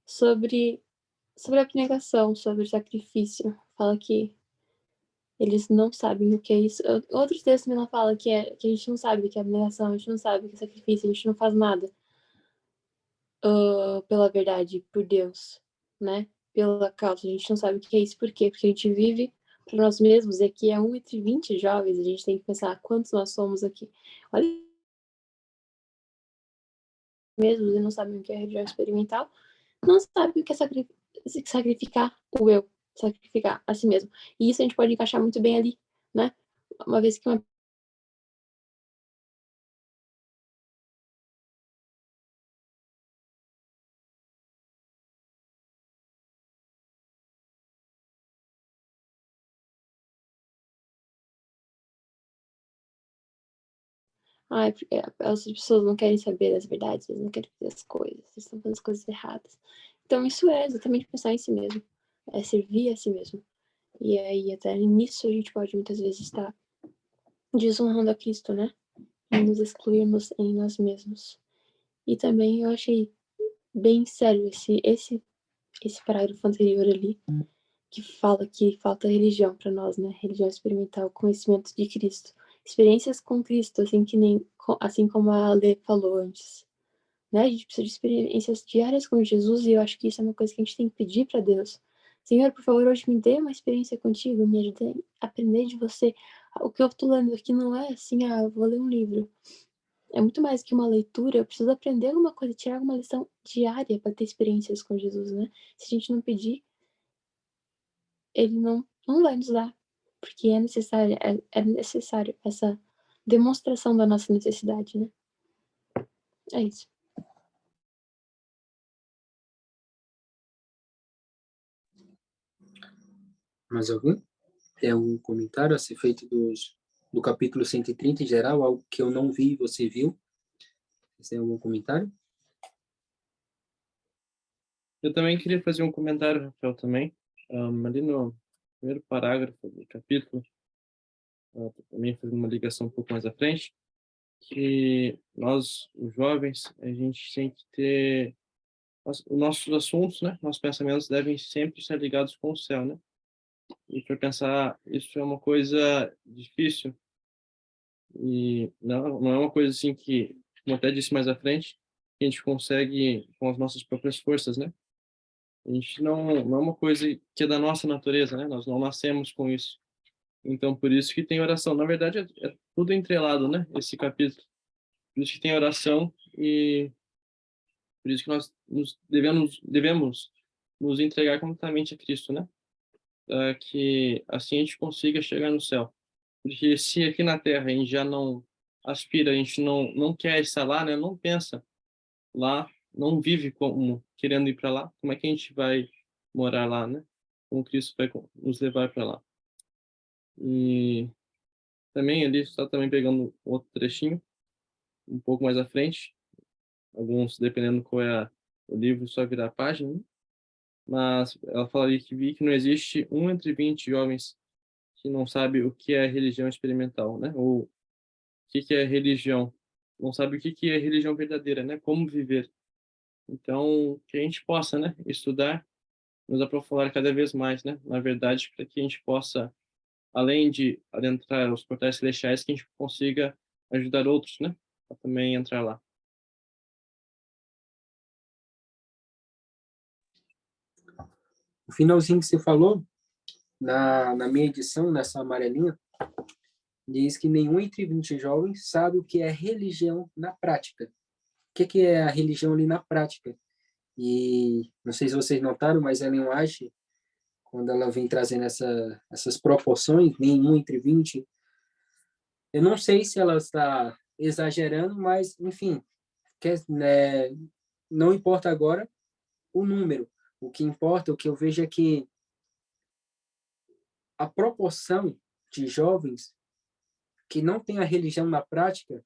sobre a abnegação, sobre o sacrifício. Fala que eles não sabem o que é isso. Outros textos também ela fala que a gente não sabe o que é abnegação, a gente não sabe o que é sacrifício, a gente não faz nada pela verdade, por Deus, né? Pela causa. A gente não sabe o que é isso. Por quê? Porque a gente vive para nós mesmos, e aqui é 1 entre 20 jovens, a gente tem que pensar quantos nós somos aqui. Olha, mesmos e não sabem o que é religião experimental, não sabem o que é sacrificar o eu, sacrificar a si mesmo. E isso a gente pode encaixar muito bem ali, né? Uma vez que uma Ai, porque as pessoas não querem saber das verdades, eles não querem fazer as coisas, eles estão fazendo as coisas erradas. Então, isso é exatamente pensar em si mesmo, é servir a si mesmo. E aí, até nisso, a gente pode muitas vezes estar desonrando a Cristo, né? E nos excluirmos em nós mesmos. E também eu achei bem sério esse parágrafo anterior ali, que fala que falta religião para nós, né? Religião experimental, conhecimento de Cristo, experiências com Cristo, assim como a Lê falou antes, né? A gente precisa de experiências diárias com Jesus e eu acho que isso é uma coisa que a gente tem que pedir para Deus. Senhor, por favor, hoje me dê uma experiência contigo, me ajude a aprender de você. O que eu estou lendo aqui não é assim, eu vou ler um livro. É muito mais que uma leitura, eu preciso aprender alguma coisa, tirar alguma lição diária para ter experiências com Jesus, né? Se a gente não pedir, ele não vai nos dar, porque é necessário essa demonstração da nossa necessidade, né? É isso. Mais algum? Tem algum comentário a ser feito do capítulo 130 em geral? Algo que eu não vi e você viu? Você tem algum comentário? Eu também queria fazer um comentário, Rafael, também. Ali no primeiro parágrafo do capítulo, também fazendo uma ligação um pouco mais à frente, que nós, os jovens, a gente tem que ter os nossos assuntos, né? Nossos pensamentos devem sempre estar ligados com o céu, né? E para pensar, isso é uma coisa difícil e não é uma coisa assim que, como até disse mais à frente, que a gente consegue com as nossas próprias forças, né? A gente não é uma coisa que é da nossa natureza, né? Nós não nascemos com isso. Então, por isso que tem oração. Na verdade, é tudo entrelado, né? Esse capítulo. Por isso que tem oração e por isso que nós devemos nos entregar completamente a Cristo, né? Para que assim a gente consiga chegar no céu. Porque se aqui na Terra a gente já não aspira, a gente não quer estar lá, né? Não pensa lá, não vive como querendo ir para lá, como é que a gente vai morar lá, né? Como Cristo vai nos levar para lá. E também ali, só também pegando outro trechinho, um pouco mais à frente, alguns, dependendo qual é o livro, só virar a página, né? Mas ela fala ali que vi que não existe um entre 20 jovens que não sabe o que é religião experimental, né? Ou o que é religião. Não sabe o que é religião verdadeira, né? Como viver. Então, que a gente possa, né? Estudar, nos aprofundar cada vez mais, né? Na verdade, para que a gente possa, além de adentrar os portais celestiais, que a gente consiga ajudar outros, né? A também entrar lá. O finalzinho que você falou, na minha edição, nessa amarelinha, diz que nenhum entre 20 jovens sabe o que é religião na prática. O que é a religião ali na prática? E não sei se vocês notaram, mas Ellen White, quando ela vem trazendo essas proporções, nenhum entre 20, eu não sei se ela está exagerando, mas, enfim, né, não importa agora o número. O que importa, o que eu vejo é que a proporção de jovens que não tem a religião na prática,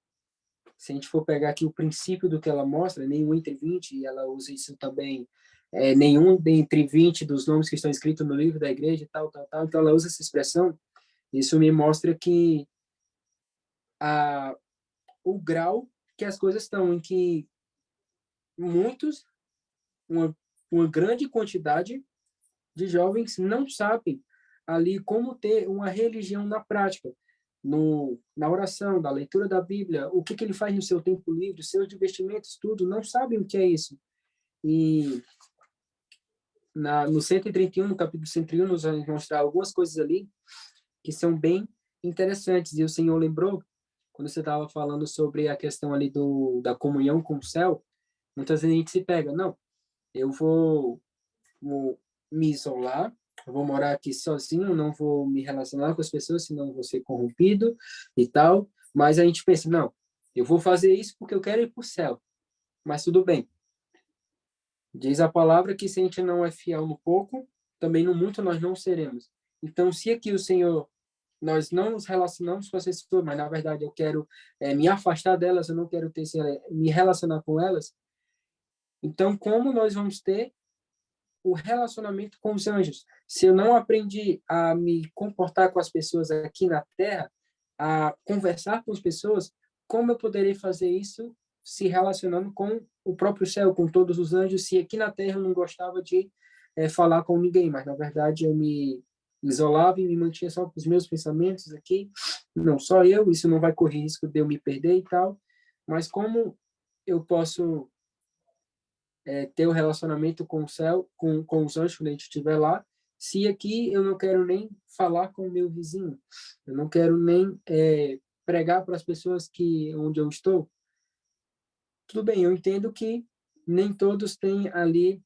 se a gente for pegar aqui o princípio do que ela mostra, nenhum entre 20, e ela usa isso também, nenhum entre 20 dos nomes que estão escritos no livro da igreja, tal, então ela usa essa expressão, isso me mostra que o grau que as coisas estão, em que muitos, uma grande quantidade de jovens não sabem ali como ter uma religião na prática, na oração, da leitura da Bíblia, o que ele faz no seu tempo livre, seus divertimentos, tudo, não sabem o que é isso. E no 131, no capítulo 131, nos vai mostrar algumas coisas ali que são bem interessantes. E o Senhor lembrou, quando você estava falando sobre a questão ali da comunhão com o céu, muitas vezes a gente se pega, não, eu vou me isolar, eu vou morar aqui sozinho, não vou me relacionar com as pessoas, senão vou ser corrompido e tal. Mas a gente pensa, não, eu vou fazer isso porque eu quero ir para o céu. Mas tudo bem. Diz a palavra que se a gente não é fiel no pouco, também no muito nós não seremos. Então, se aqui o Senhor nós não nos relacionamos com as pessoas, mas na verdade eu quero me afastar delas, eu não quero ter me relacionar com elas. Então, como nós vamos ter o relacionamento com os anjos? Se eu não aprendi a me comportar com as pessoas aqui na Terra, a conversar com as pessoas, como eu poderei fazer isso se relacionando com o próprio céu, com todos os anjos, se aqui na Terra eu não gostava de falar com ninguém, mas na verdade eu me isolava e me mantinha só com os meus pensamentos aqui, não só eu, isso não vai correr risco de eu me perder e tal, mas como eu posso ter o relacionamento com o céu, com os anjos quando a gente estiver lá, se aqui eu não quero nem falar com o meu vizinho, eu não quero nem pregar para as pessoas que onde eu estou. Tudo bem, eu entendo que nem todos têm ali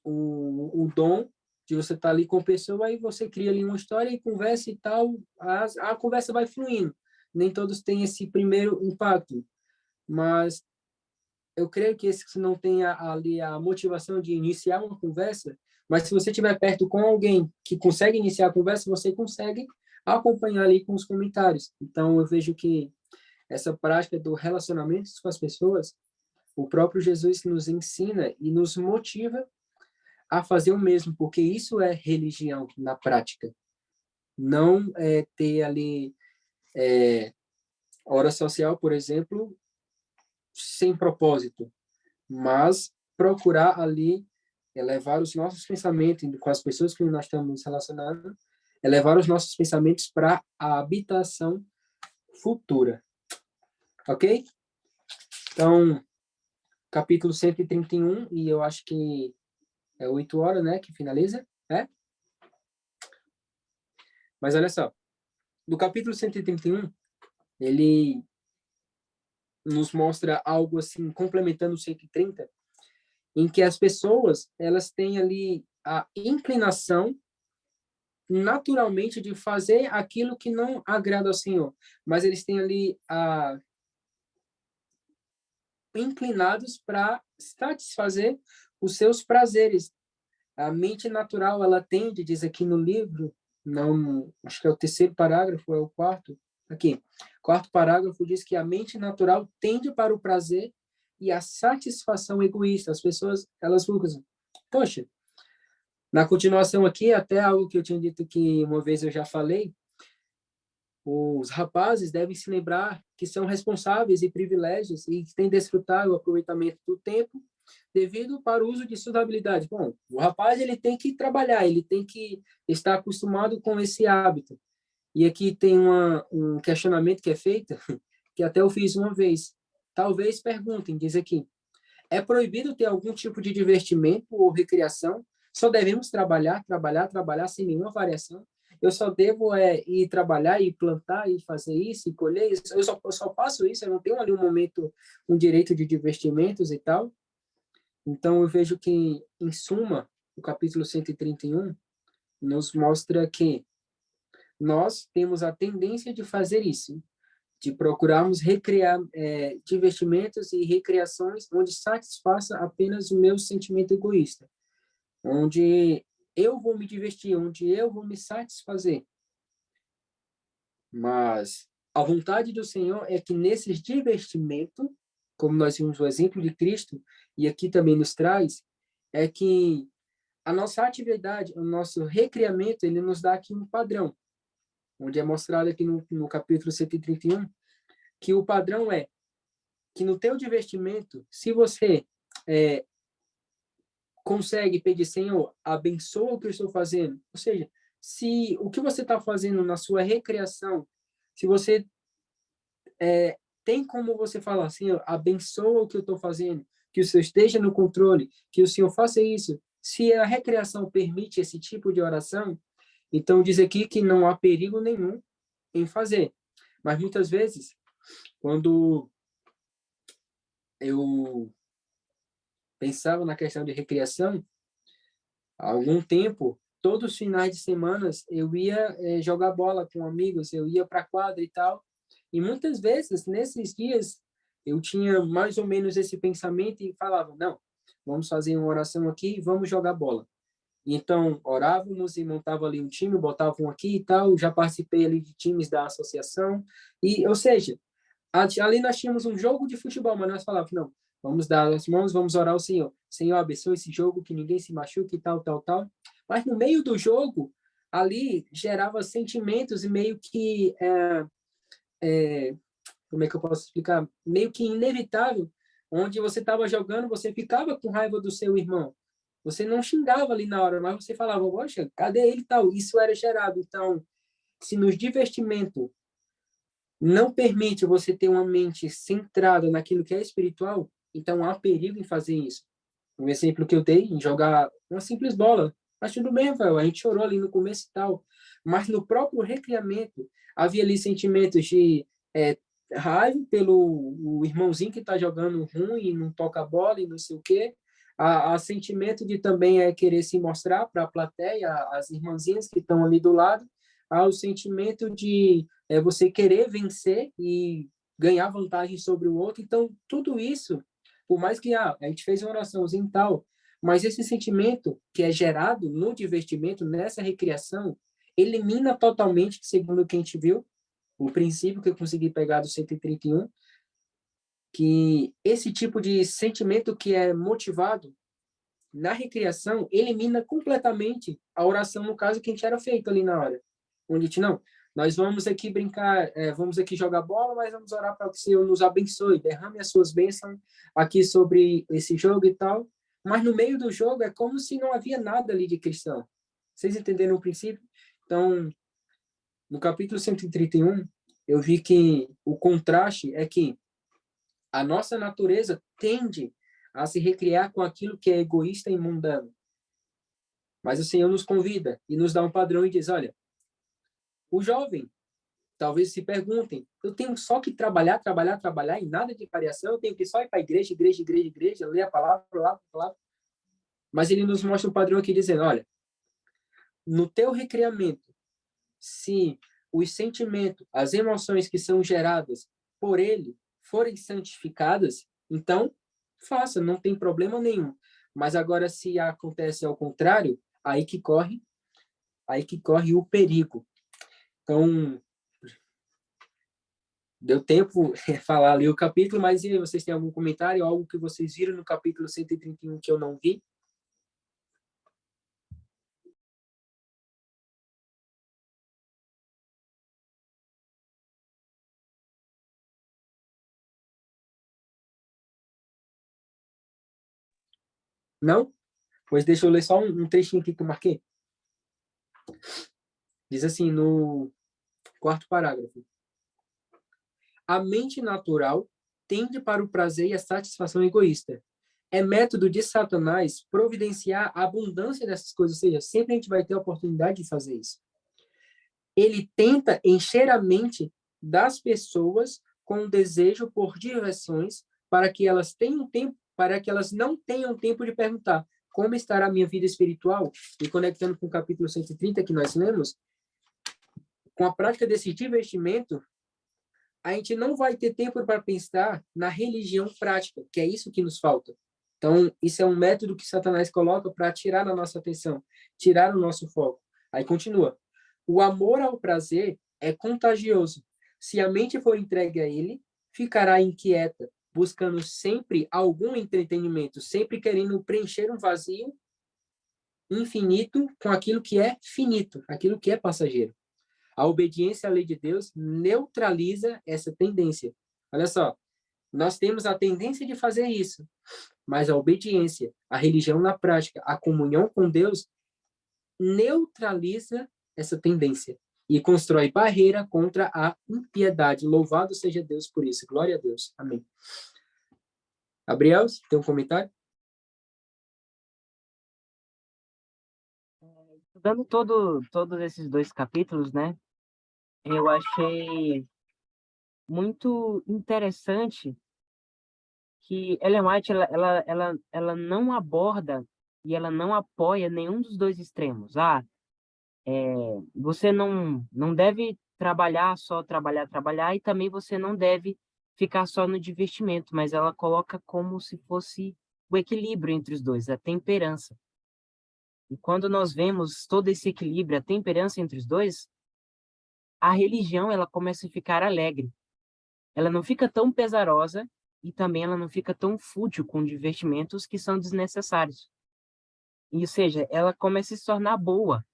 o dom de você estar ali com a pessoa, aí você cria ali uma história e conversa e tal, a conversa vai fluindo. Nem todos têm esse primeiro impacto, mas eu creio que esse não tenha ali a motivação de iniciar uma conversa, mas se você estiver perto com alguém que consegue iniciar a conversa, você consegue acompanhar ali com os comentários. Então, eu vejo que essa prática do relacionamento com as pessoas, o próprio Jesus nos ensina e nos motiva a fazer o mesmo, porque isso é religião na prática. Não ter ali hora social, por exemplo, sem propósito, mas procurar ali elevar os nossos pensamentos com as pessoas que nós estamos nos relacionando, elevar os nossos pensamentos para a habitação futura. Ok? Então, capítulo 131, e eu acho que é 8 horas, né, que finaliza, né? Mas olha só, do capítulo 131, ele nos mostra algo assim, complementando o 130, em que as pessoas, elas têm ali a inclinação naturalmente de fazer aquilo que não agrada ao Senhor, mas eles têm ali inclinados para satisfazer os seus prazeres. A mente natural, ela tende, diz aqui no livro, não, acho que é o terceiro parágrafo, é o quarto, aqui, quarto parágrafo diz que a mente natural tende para o prazer e a satisfação egoísta. As pessoas, elas buscam, poxa, na continuação aqui, até algo que eu tinha dito que uma vez eu já falei, os rapazes devem se lembrar que são responsáveis e privilégios e que têm de desfrutar o aproveitamento do tempo devido para o uso de suas habilidades. Bom, o rapaz ele tem que trabalhar, ele tem que estar acostumado com esse hábito. E aqui tem um questionamento que é feito, que até eu fiz uma vez. Talvez perguntem, diz aqui, é proibido ter algum tipo de divertimento ou recreação? Só devemos trabalhar, trabalhar, trabalhar sem nenhuma variação? Eu só devo ir trabalhar e plantar e fazer isso e colher isso? Eu só faço isso, eu não tenho ali um momento, um direito de divertimentos e tal? Então, eu vejo que, em suma, o capítulo 131 nos mostra que nós temos a tendência de fazer isso, de procurarmos recriar divertimentos e recreações onde satisfaça apenas o meu sentimento egoísta, onde eu vou me divertir, onde eu vou me satisfazer. Mas a vontade do Senhor é que nesses divertimentos, como nós vimos o exemplo de Cristo, e aqui também nos traz, é que a nossa atividade, o nosso recriamento, ele nos dá aqui um padrão, onde é mostrado aqui no capítulo 131, que o padrão é que no teu divertimento, se você consegue pedir, Senhor, abençoa o que eu estou fazendo, ou seja, se o que você está fazendo na sua recreação, se você tem como você falar, Senhor, abençoa o que eu estou fazendo, que o Senhor esteja no controle, que o Senhor faça isso, se a recreação permite esse tipo de oração, então diz aqui que não há perigo nenhum em fazer. Mas muitas vezes, quando eu pensava na questão de recreação, há algum tempo, todos os finais de semana, eu ia jogar bola com amigos, eu ia para a quadra e tal, e muitas vezes, nesses dias, eu tinha mais ou menos esse pensamento e falava, não, vamos fazer uma oração aqui e vamos jogar bola. Então, orávamos e montava ali um time, botava um aqui e tal. Já participei ali de times da associação. E, ou seja, ali nós tínhamos um jogo de futebol, mas nós falávamos, não, vamos dar as mãos, vamos orar ao Senhor. Senhor, abençoe esse jogo, que ninguém se machuque e tal, tal, tal. Mas no meio do jogo, ali gerava sentimentos e meio que, como é que eu posso explicar? Meio que inevitável, onde você estava jogando, você ficava com raiva do seu irmão. Você não xingava ali na hora, mas você falava, poxa, cadê ele e tal? Isso era gerado. Então, se nos divertimento não permite você ter uma mente centrada naquilo que é espiritual, então há perigo em fazer isso. Um exemplo que eu dei, em jogar uma simples bola. Mas tudo bem, Rafael, a gente chorou ali no começo e tal. Mas no próprio recreamento, havia ali sentimentos de raiva pelo o irmãozinho que está jogando ruim e não toca a bola e não sei o quê. Há sentimento de também querer se mostrar para a plateia, as irmãzinhas que estão ali do lado. Há o sentimento de você querer vencer e ganhar vantagem sobre o outro. Então, tudo isso, por mais que a gente fez uma oraçãozinha e tal, mas esse sentimento que é gerado no divertimento, nessa recriação, elimina totalmente, segundo o que a gente viu, o princípio que eu consegui pegar do 131, que esse tipo de sentimento que é motivado na recriação elimina completamente a oração, no caso, que a gente era feito ali na hora. Onde a gente, não, nós vamos aqui brincar, vamos aqui jogar bola, mas vamos orar para que o Senhor nos abençoe, derrame as suas bênçãos aqui sobre esse jogo e tal. Mas no meio do jogo é como se não havia nada ali de cristão. Vocês entenderam o princípio? Então, no capítulo 131, eu vi que o contraste é que a nossa natureza tende a se recriar com aquilo que é egoísta e mundano. Mas o Senhor nos convida e nos dá um padrão e diz, olha, o jovem, talvez se perguntem, eu tenho só que trabalhar, trabalhar, trabalhar e nada de variação, eu tenho que só ir para a igreja, igreja, igreja, igreja, ler a palavra. Mas ele nos mostra um padrão aqui dizendo, olha, no teu recreamento, se os sentimentos, as emoções que são geradas por ele forem santificadas, então faça, não tem problema nenhum. Mas agora, se acontece ao contrário, aí que corre o perigo. Então, deu tempo de falar ali o capítulo, mas e vocês têm algum comentário, algo que vocês viram no capítulo 131 que eu não vi? Não? Pois deixa eu ler só um trechinho aqui que eu marquei. Diz assim, no quarto parágrafo. A mente natural tende para o prazer e a satisfação egoísta. É método de Satanás providenciar a abundância dessas coisas, ou seja, sempre a gente vai ter a oportunidade de fazer isso. Ele tenta encher a mente das pessoas com o desejo por diversões para que elas tenham tempo, para que elas não tenham tempo de perguntar como estará a minha vida espiritual, e conectando com o capítulo 130 que nós lemos, com a prática desse divertimento, a gente não vai ter tempo para pensar na religião prática, que é isso que nos falta. Então, isso é um método que Satanás coloca para tirar a nossa atenção, tirar o nosso foco. Aí continua. O amor ao prazer é contagioso. Se a mente for entregue a ele, ficará inquieta, buscando sempre algum entretenimento, sempre querendo preencher um vazio infinito com aquilo que é finito, aquilo que é passageiro. A obediência à lei de Deus neutraliza essa tendência. Olha só, nós temos a tendência de fazer isso, mas a obediência, a religião na prática, a comunhão com Deus neutraliza essa tendência e constrói barreira contra a impiedade. Louvado seja Deus por isso. Glória a Deus. Amém. Gabriel, tem um comentário? Dando todos esses dois capítulos, né? Eu achei muito interessante que Ellen White ela não aborda e ela não apoia nenhum dos dois extremos. Você não deve trabalhar só trabalhar e também você não deve ficar só no divertimento, mas ela coloca como se fosse o equilíbrio entre os dois, a temperança. E quando nós vemos todo esse equilíbrio, a temperança entre os dois, a religião ela começa a ficar alegre. Ela não fica tão pesarosa e também ela não fica tão fútil com divertimentos que são desnecessários. Ou seja, ela começa a se tornar boa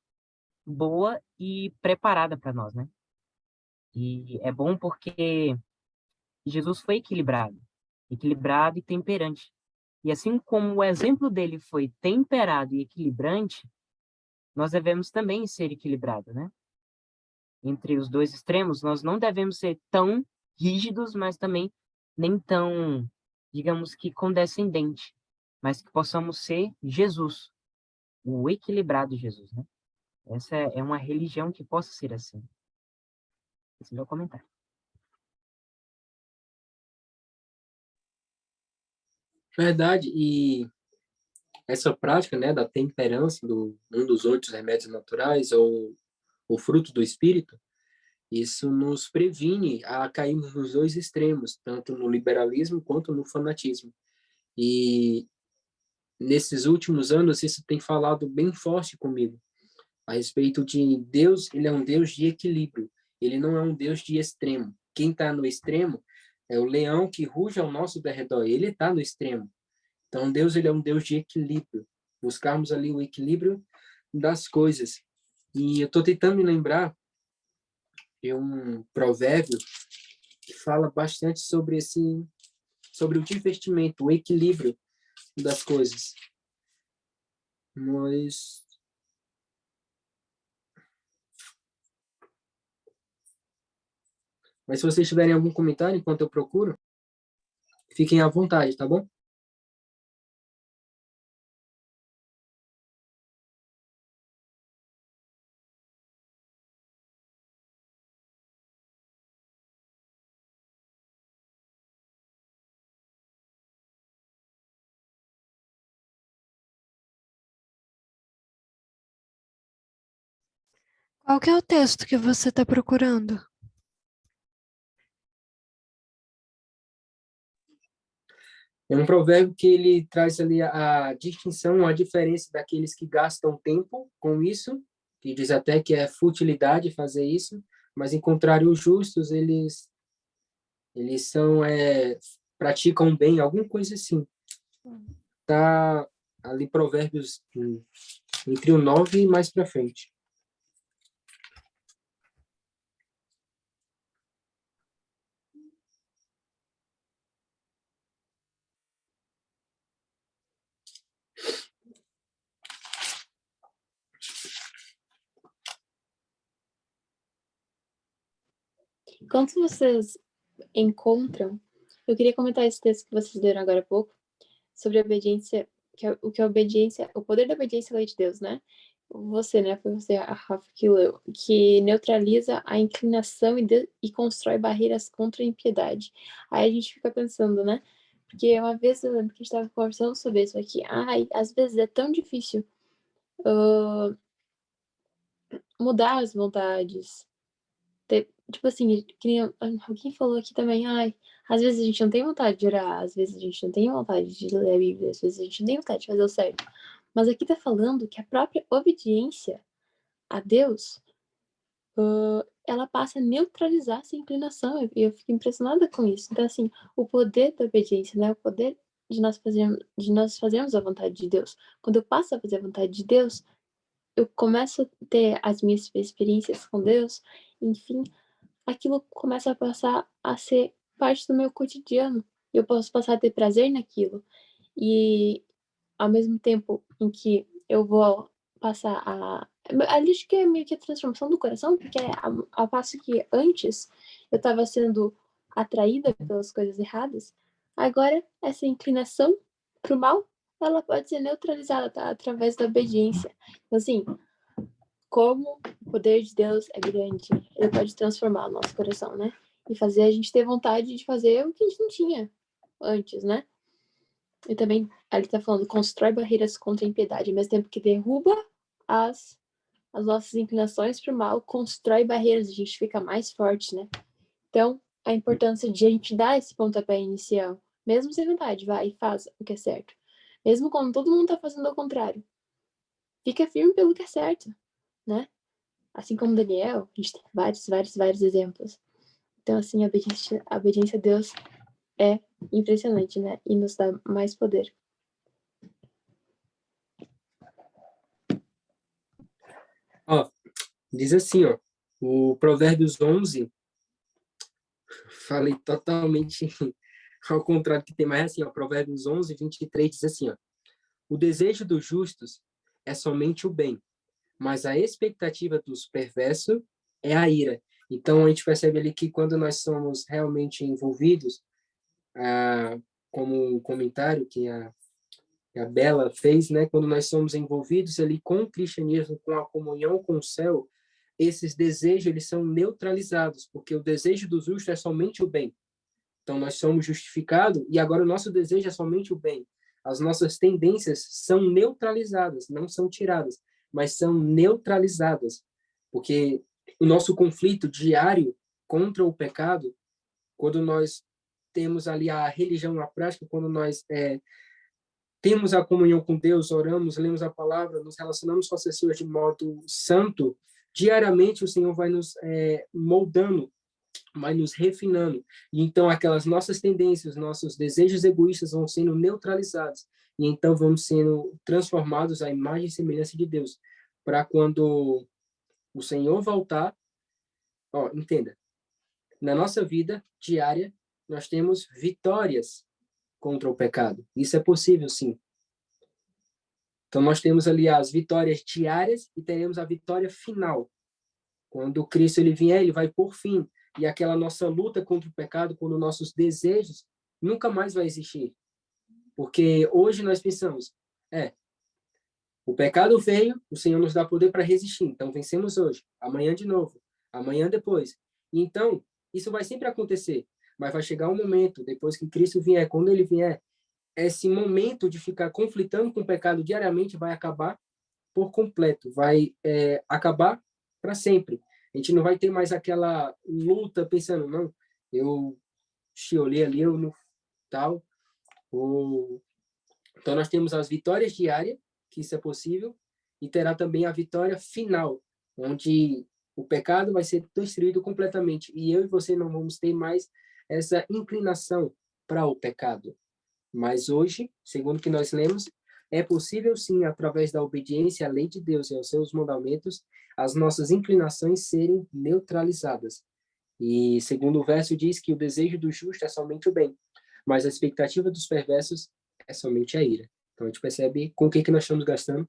e preparada para nós, né? E é bom porque Jesus foi equilibrado e temperante. E assim como o exemplo dele foi temperado e equilibrante, nós devemos também ser equilibrados, né? Entre os dois extremos, nós não devemos ser tão rígidos, mas também nem tão, digamos que condescendente, mas que possamos ser Jesus, o equilibrado Jesus, né? Essa é uma religião que possa ser assim. Esse é o meu comentário. Verdade, e essa prática, né, da temperança, um dos outros remédios naturais, ou o fruto do Espírito, isso nos previne a cairmos nos dois extremos, tanto no liberalismo quanto no fanatismo. E nesses últimos anos, isso tem falado bem forte comigo, a respeito de Deus. Ele é um Deus de equilíbrio, ele não é um Deus de extremo. Quem está no extremo é o leão que ruge ao nosso derredor, ele está no extremo. Então, Deus, ele é um Deus de equilíbrio. Buscarmos ali o equilíbrio das coisas. E eu estou tentando me lembrar de um provérbio que fala bastante sobre o divertimento, o equilíbrio das coisas. Mas se vocês tiverem algum comentário enquanto eu procuro, fiquem à vontade, tá bom? Qual que é o texto que você está procurando? É um provérbio que ele traz ali a distinção, a diferença daqueles que gastam tempo com isso, que diz até que é futilidade fazer isso, mas em contrário, os justos, eles são, praticam bem, alguma coisa assim. Tá ali Provérbios entre o 9 e mais para frente. Enquanto vocês encontram, eu queria comentar esse texto que vocês leram agora há pouco, sobre a obediência, o que a obediência, o poder da obediência à lei de Deus, né? Você, né? Foi você, a Rafa, que leu, que neutraliza a inclinação e constrói barreiras contra a impiedade. Aí a gente fica pensando, né? Porque uma vez eu lembro que a gente estava conversando sobre isso aqui. Ai, às vezes é tão difícil mudar as vontades. Tipo assim, alguém falou aqui também, ai, às vezes a gente não tem vontade de orar, às vezes a gente não tem vontade de ler a Bíblia, às vezes a gente não tem vontade de fazer o certo. Mas aqui tá falando que a própria obediência a Deus, ela passa a neutralizar essa inclinação, e eu fico impressionada com isso. Então, assim, o poder da obediência, né, o poder de nós fazermos a vontade de Deus. Quando eu passo a fazer a vontade de Deus, eu começo a ter as minhas experiências com Deus, enfim, aquilo começa a passar a ser parte do meu cotidiano. Eu posso passar a ter prazer naquilo. E ao mesmo tempo em que eu vou passar acho que é meio que a transformação do coração, porque ao passo que antes eu estava sendo atraída pelas coisas erradas, agora essa inclinação para o mal, ela pode ser neutralizada, tá? Através da obediência. Então, assim, como o poder de Deus é grande, ele pode transformar o nosso coração, né? E fazer a gente ter vontade de fazer o que a gente não tinha antes, né? E também, ele tá falando, constrói barreiras contra a impiedade, ao mesmo tempo que derruba as nossas inclinações para o mal, constrói barreiras, a gente fica mais forte, né? Então, a importância de a gente dar esse pontapé inicial, mesmo sem vontade, vai e faz o que é certo. Mesmo quando todo mundo tá fazendo ao contrário. fica firme pelo que é certo, né? Assim como Daniel, a gente tem vários exemplos. Então, assim, a obediência a Deus é impressionante, né? E nos dá mais poder. Ó, diz assim, ó, o Provérbios 11, falei totalmente ao contrário que tem mais assim, ó, Provérbios 11, 23 diz assim, ó, o desejo dos justos é somente o bem, mas a expectativa dos perversos é a ira. Então, a gente percebe ali que quando nós somos realmente envolvidos, como um comentário que a Bela fez, né? Quando nós somos envolvidos ali com o cristianismo, com a comunhão com o céu, esses desejos eles são neutralizados, porque o desejo do justo é somente o bem. Então, nós somos justificados e agora o nosso desejo é somente o bem. As nossas tendências são neutralizadas, não são tiradas, mas são neutralizadas, porque o nosso conflito diário contra o pecado, quando nós temos ali a religião na prática, quando nós temos a comunhão com Deus, oramos, lemos a palavra, nos relacionamos com as pessoas de modo santo, diariamente o Senhor vai nos moldando, vai nos refinando. E então aquelas nossas tendências, nossos desejos egoístas vão sendo neutralizados. E então vamos sendo transformados à imagem e semelhança de Deus. Para quando o Senhor voltar, ó, entenda, na nossa vida diária, nós temos vitórias contra o pecado. Isso é possível, sim. Então, nós temos ali as vitórias diárias e teremos a vitória final. Quando Cristo ele vier, ele vai por fim. E aquela nossa luta contra o pecado, quando nossos desejos, nunca mais vai existir. Porque hoje nós pensamos, o pecado veio, o Senhor nos dá poder para resistir. Então, vencemos hoje, amanhã de novo, amanhã depois. E então, isso vai sempre acontecer. Mas vai chegar um momento, depois que Cristo vier, quando ele vier, esse momento de ficar conflitando com o pecado diariamente vai acabar por completo, vai acabar para sempre. A gente não vai ter mais aquela luta pensando, não, eu olhei ali, eu não tal. Então, nós temos as vitórias diárias, que isso é possível, e terá também a vitória final, onde o pecado vai ser destruído completamente, e eu e você não vamos ter mais essa inclinação para o pecado. Mas hoje, segundo o que nós lemos, é possível sim, através da obediência à lei de Deus e aos seus mandamentos, as nossas inclinações serem neutralizadas. E segundo o verso diz que o desejo do justo é somente o bem, mas a expectativa dos perversos é somente a ira. Então a gente percebe com o que nós estamos gastando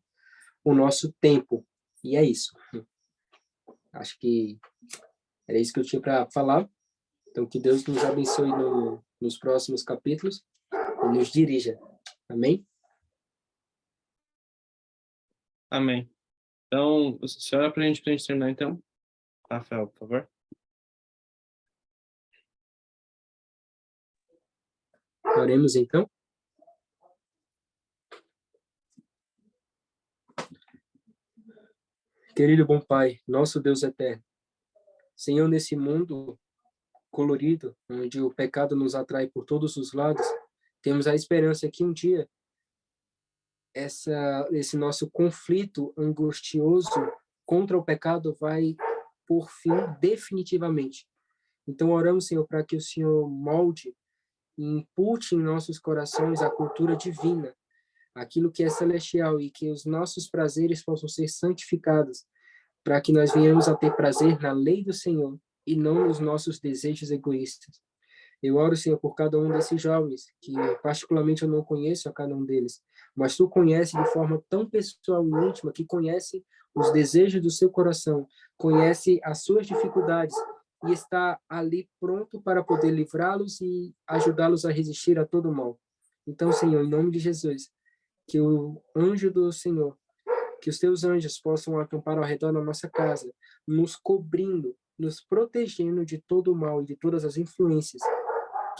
o nosso tempo. E é isso. Acho que era isso que eu tinha para falar. Então que Deus nos abençoe nos próximos capítulos e nos dirija. Amém? Amém. Então, você ora para a gente terminar, então? Rafael, por favor. Oremos, então. Querido bom Pai, nosso Deus eterno, Senhor, nesse mundo colorido, onde o pecado nos atrai por todos os lados, temos a esperança que um dia esse nosso conflito angustioso contra o pecado vai por fim definitivamente. Então oramos, Senhor, para que o Senhor molde e impute em nossos corações a cultura divina, aquilo que é celestial, e que os nossos prazeres possam ser santificados, para que nós venhamos a ter prazer na lei do Senhor e não nos nossos desejos egoístas. Eu oro, Senhor, por cada um desses jovens, que particularmente eu não conheço a cada um deles, mas Tu conheces de forma tão pessoal e íntima, que conhece os desejos do seu coração, conhece as suas dificuldades e está ali pronto para poder livrá-los e ajudá-los a resistir a todo mal. Então, Senhor, em nome de Jesus, que o anjo do Senhor, que os Teus anjos possam acampar ao redor da nossa casa, nos cobrindo, nos protegendo de todo o mal e de todas as influências,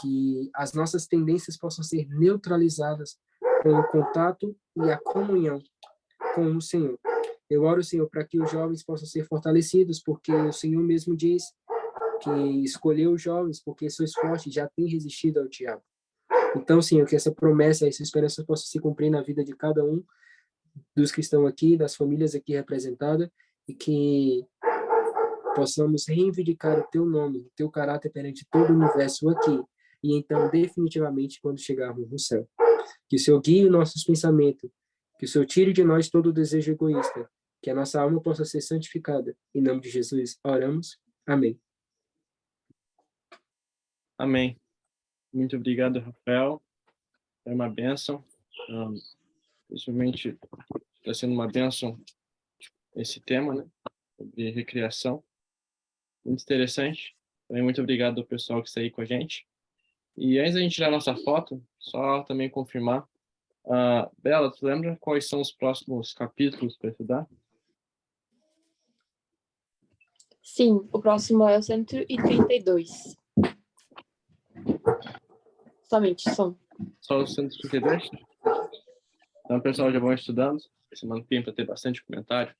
que as nossas tendências possam ser neutralizadas pelo contato e a comunhão com o Senhor. Eu oro, Senhor, para que os jovens possam ser fortalecidos, porque o Senhor mesmo diz que escolheu os jovens, porque sois fortes, já têm resistido ao diabo. Então, Senhor, que essa promessa, essa esperança possa se cumprir na vida de cada um dos que estão aqui, das famílias aqui representadas, e que possamos reivindicar o teu nome, o teu caráter perante todo o universo aqui, e então, definitivamente, quando chegarmos no céu. Que o Senhor guie os nossos pensamentos, que o Senhor tire de nós todo o desejo egoísta, que a nossa alma possa ser santificada. Em nome de Jesus, oramos. Amém. Amém. Muito obrigado, Rafael. É uma bênção. Principalmente está sendo uma bênção esse tema, né? Sobre recriação. Muito interessante. Também muito obrigado ao pessoal que está aí com a gente. E antes da gente tirar nossa foto, só também confirmar. Bela, tu lembra quais são os próximos capítulos para estudar? Sim, o próximo é o 132. Somente, som. Só os 132? Então, pessoal, já vão estudando. Semana que vem para ter bastante comentário.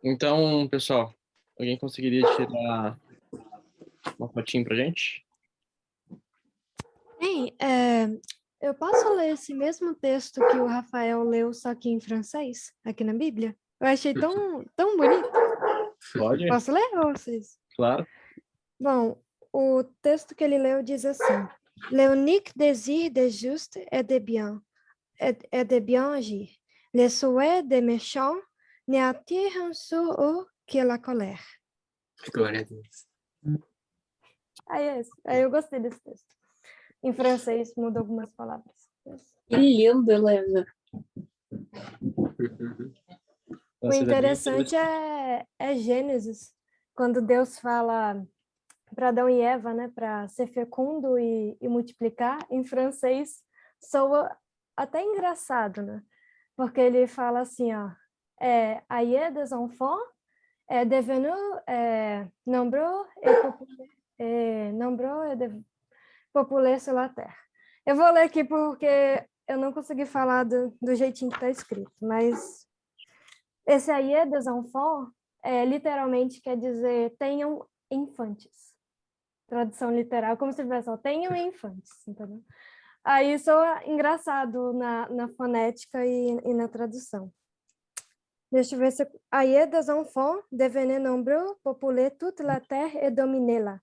Então, pessoal, alguém conseguiria tirar uma fotinho pra gente? Bem, eu posso ler esse mesmo texto que o Rafael leu, só que em francês, aqui na Bíblia? Eu achei tão bonito. Pode? Posso ler ou vocês? Claro. Bom, o texto que ele leu diz assim: L'unique désir des justes est de bien agir. Les souhaits des méchants ne attirent sur eux que la colère. Glória a Deus. Aí eu gostei desse texto. Em francês muda algumas palavras. Que lindo, Helena. O interessante é Gênesis, quando Deus fala para Adão e Eva, né, para ser fecundo e multiplicar, em francês soa até engraçado, né? Porque ele fala assim, ó, ayez des enfants, devenu nombreux et de populer sur la terre. Eu vou ler aqui porque eu não consegui falar do jeitinho que está escrito, mas esse ayez des enfants literalmente quer dizer tenham infantes. Tradução literal, como se tivesse, tenham infantes, entendeu? Aí soa engraçado na fonética e na tradução. Deixa eu ver se... Ayez des enfants, devenez nombreux, populer toute la terre et dominez-la.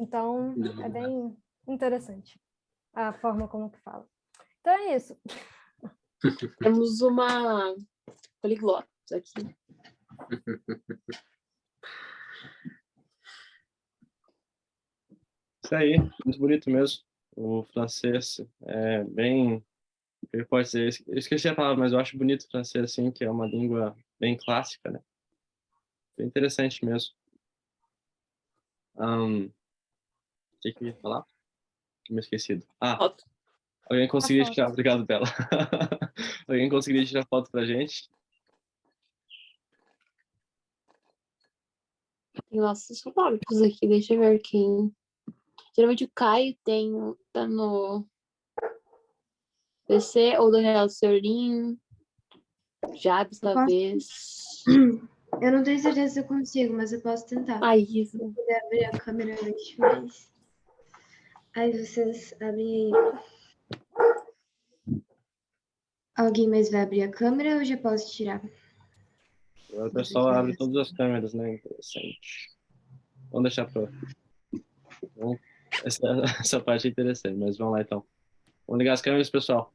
Então, é bem interessante a forma como que fala. Então é isso. Temos uma poliglota aqui. Isso aí, muito bonito mesmo. O francês é bem... Ele pode dizer, eu esqueci a palavra, mas eu acho bonito o francês, assim, que é uma língua bem clássica, né? Bem interessante mesmo. O que eu ia falar? Me esquecido. Foto. Alguém conseguiria foto. tirar... Obrigado, Bela. Alguém conseguiria tirar foto pra gente? Tem nossos fotógrafos aqui, deixa eu ver quem. Geralmente o Caio tá no PC, ou Daniel Seolim, Jabs, talvez. Eu não tenho certeza se eu consigo, mas eu posso tentar. Isso. Se eu puder abrir a câmera antes, mas... Aí vocês abrem aí. Alguém mais vai abrir a câmera ou eu já posso tirar? O pessoal abre todas as câmeras, né? Interessante. Vamos deixar para... Essa parte é interessante, mas vamos lá então. Vamos ligar as câmeras, pessoal.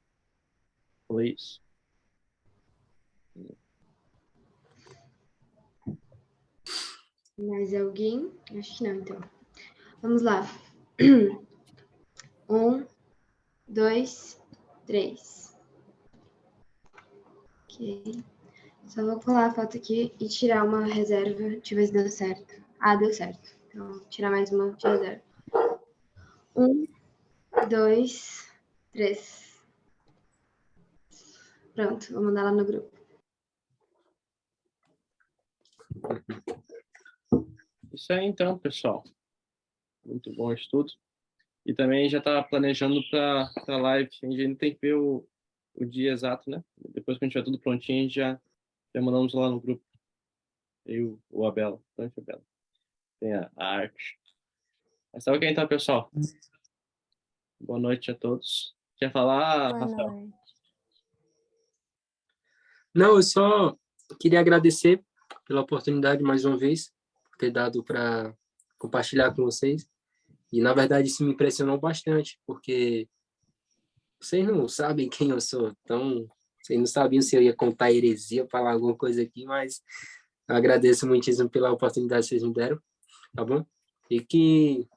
Please. Mais alguém? Acho que não, então. Vamos lá. 1, 2, 3. Ok. Só vou colar a foto aqui e tirar uma reserva. Deixa eu ver se deu certo. Deu certo. Então, vou tirar mais uma de reserva. 1, 2, 3. Pronto, vou mandar lá no grupo. Isso aí então, pessoal. Muito bom o estudo. E também já está planejando para a live. A gente ainda tem que ver o dia exato, né? Depois que a gente tiver tudo prontinho, a gente já mandamos lá no grupo. Eu, o Abela. Tanto a Bela. Tem a arte. Mas tá ok então, pessoal. Boa noite a todos. Quer falar, Boa Rafael? noite. Não, eu só queria agradecer pela oportunidade mais uma vez, por ter dado para compartilhar com vocês. E, na verdade, isso me impressionou bastante, porque vocês não sabem quem eu sou, então vocês não sabiam se eu ia contar heresia, falar alguma coisa aqui, mas eu agradeço muitíssimo pela oportunidade que vocês me deram, tá bom? E que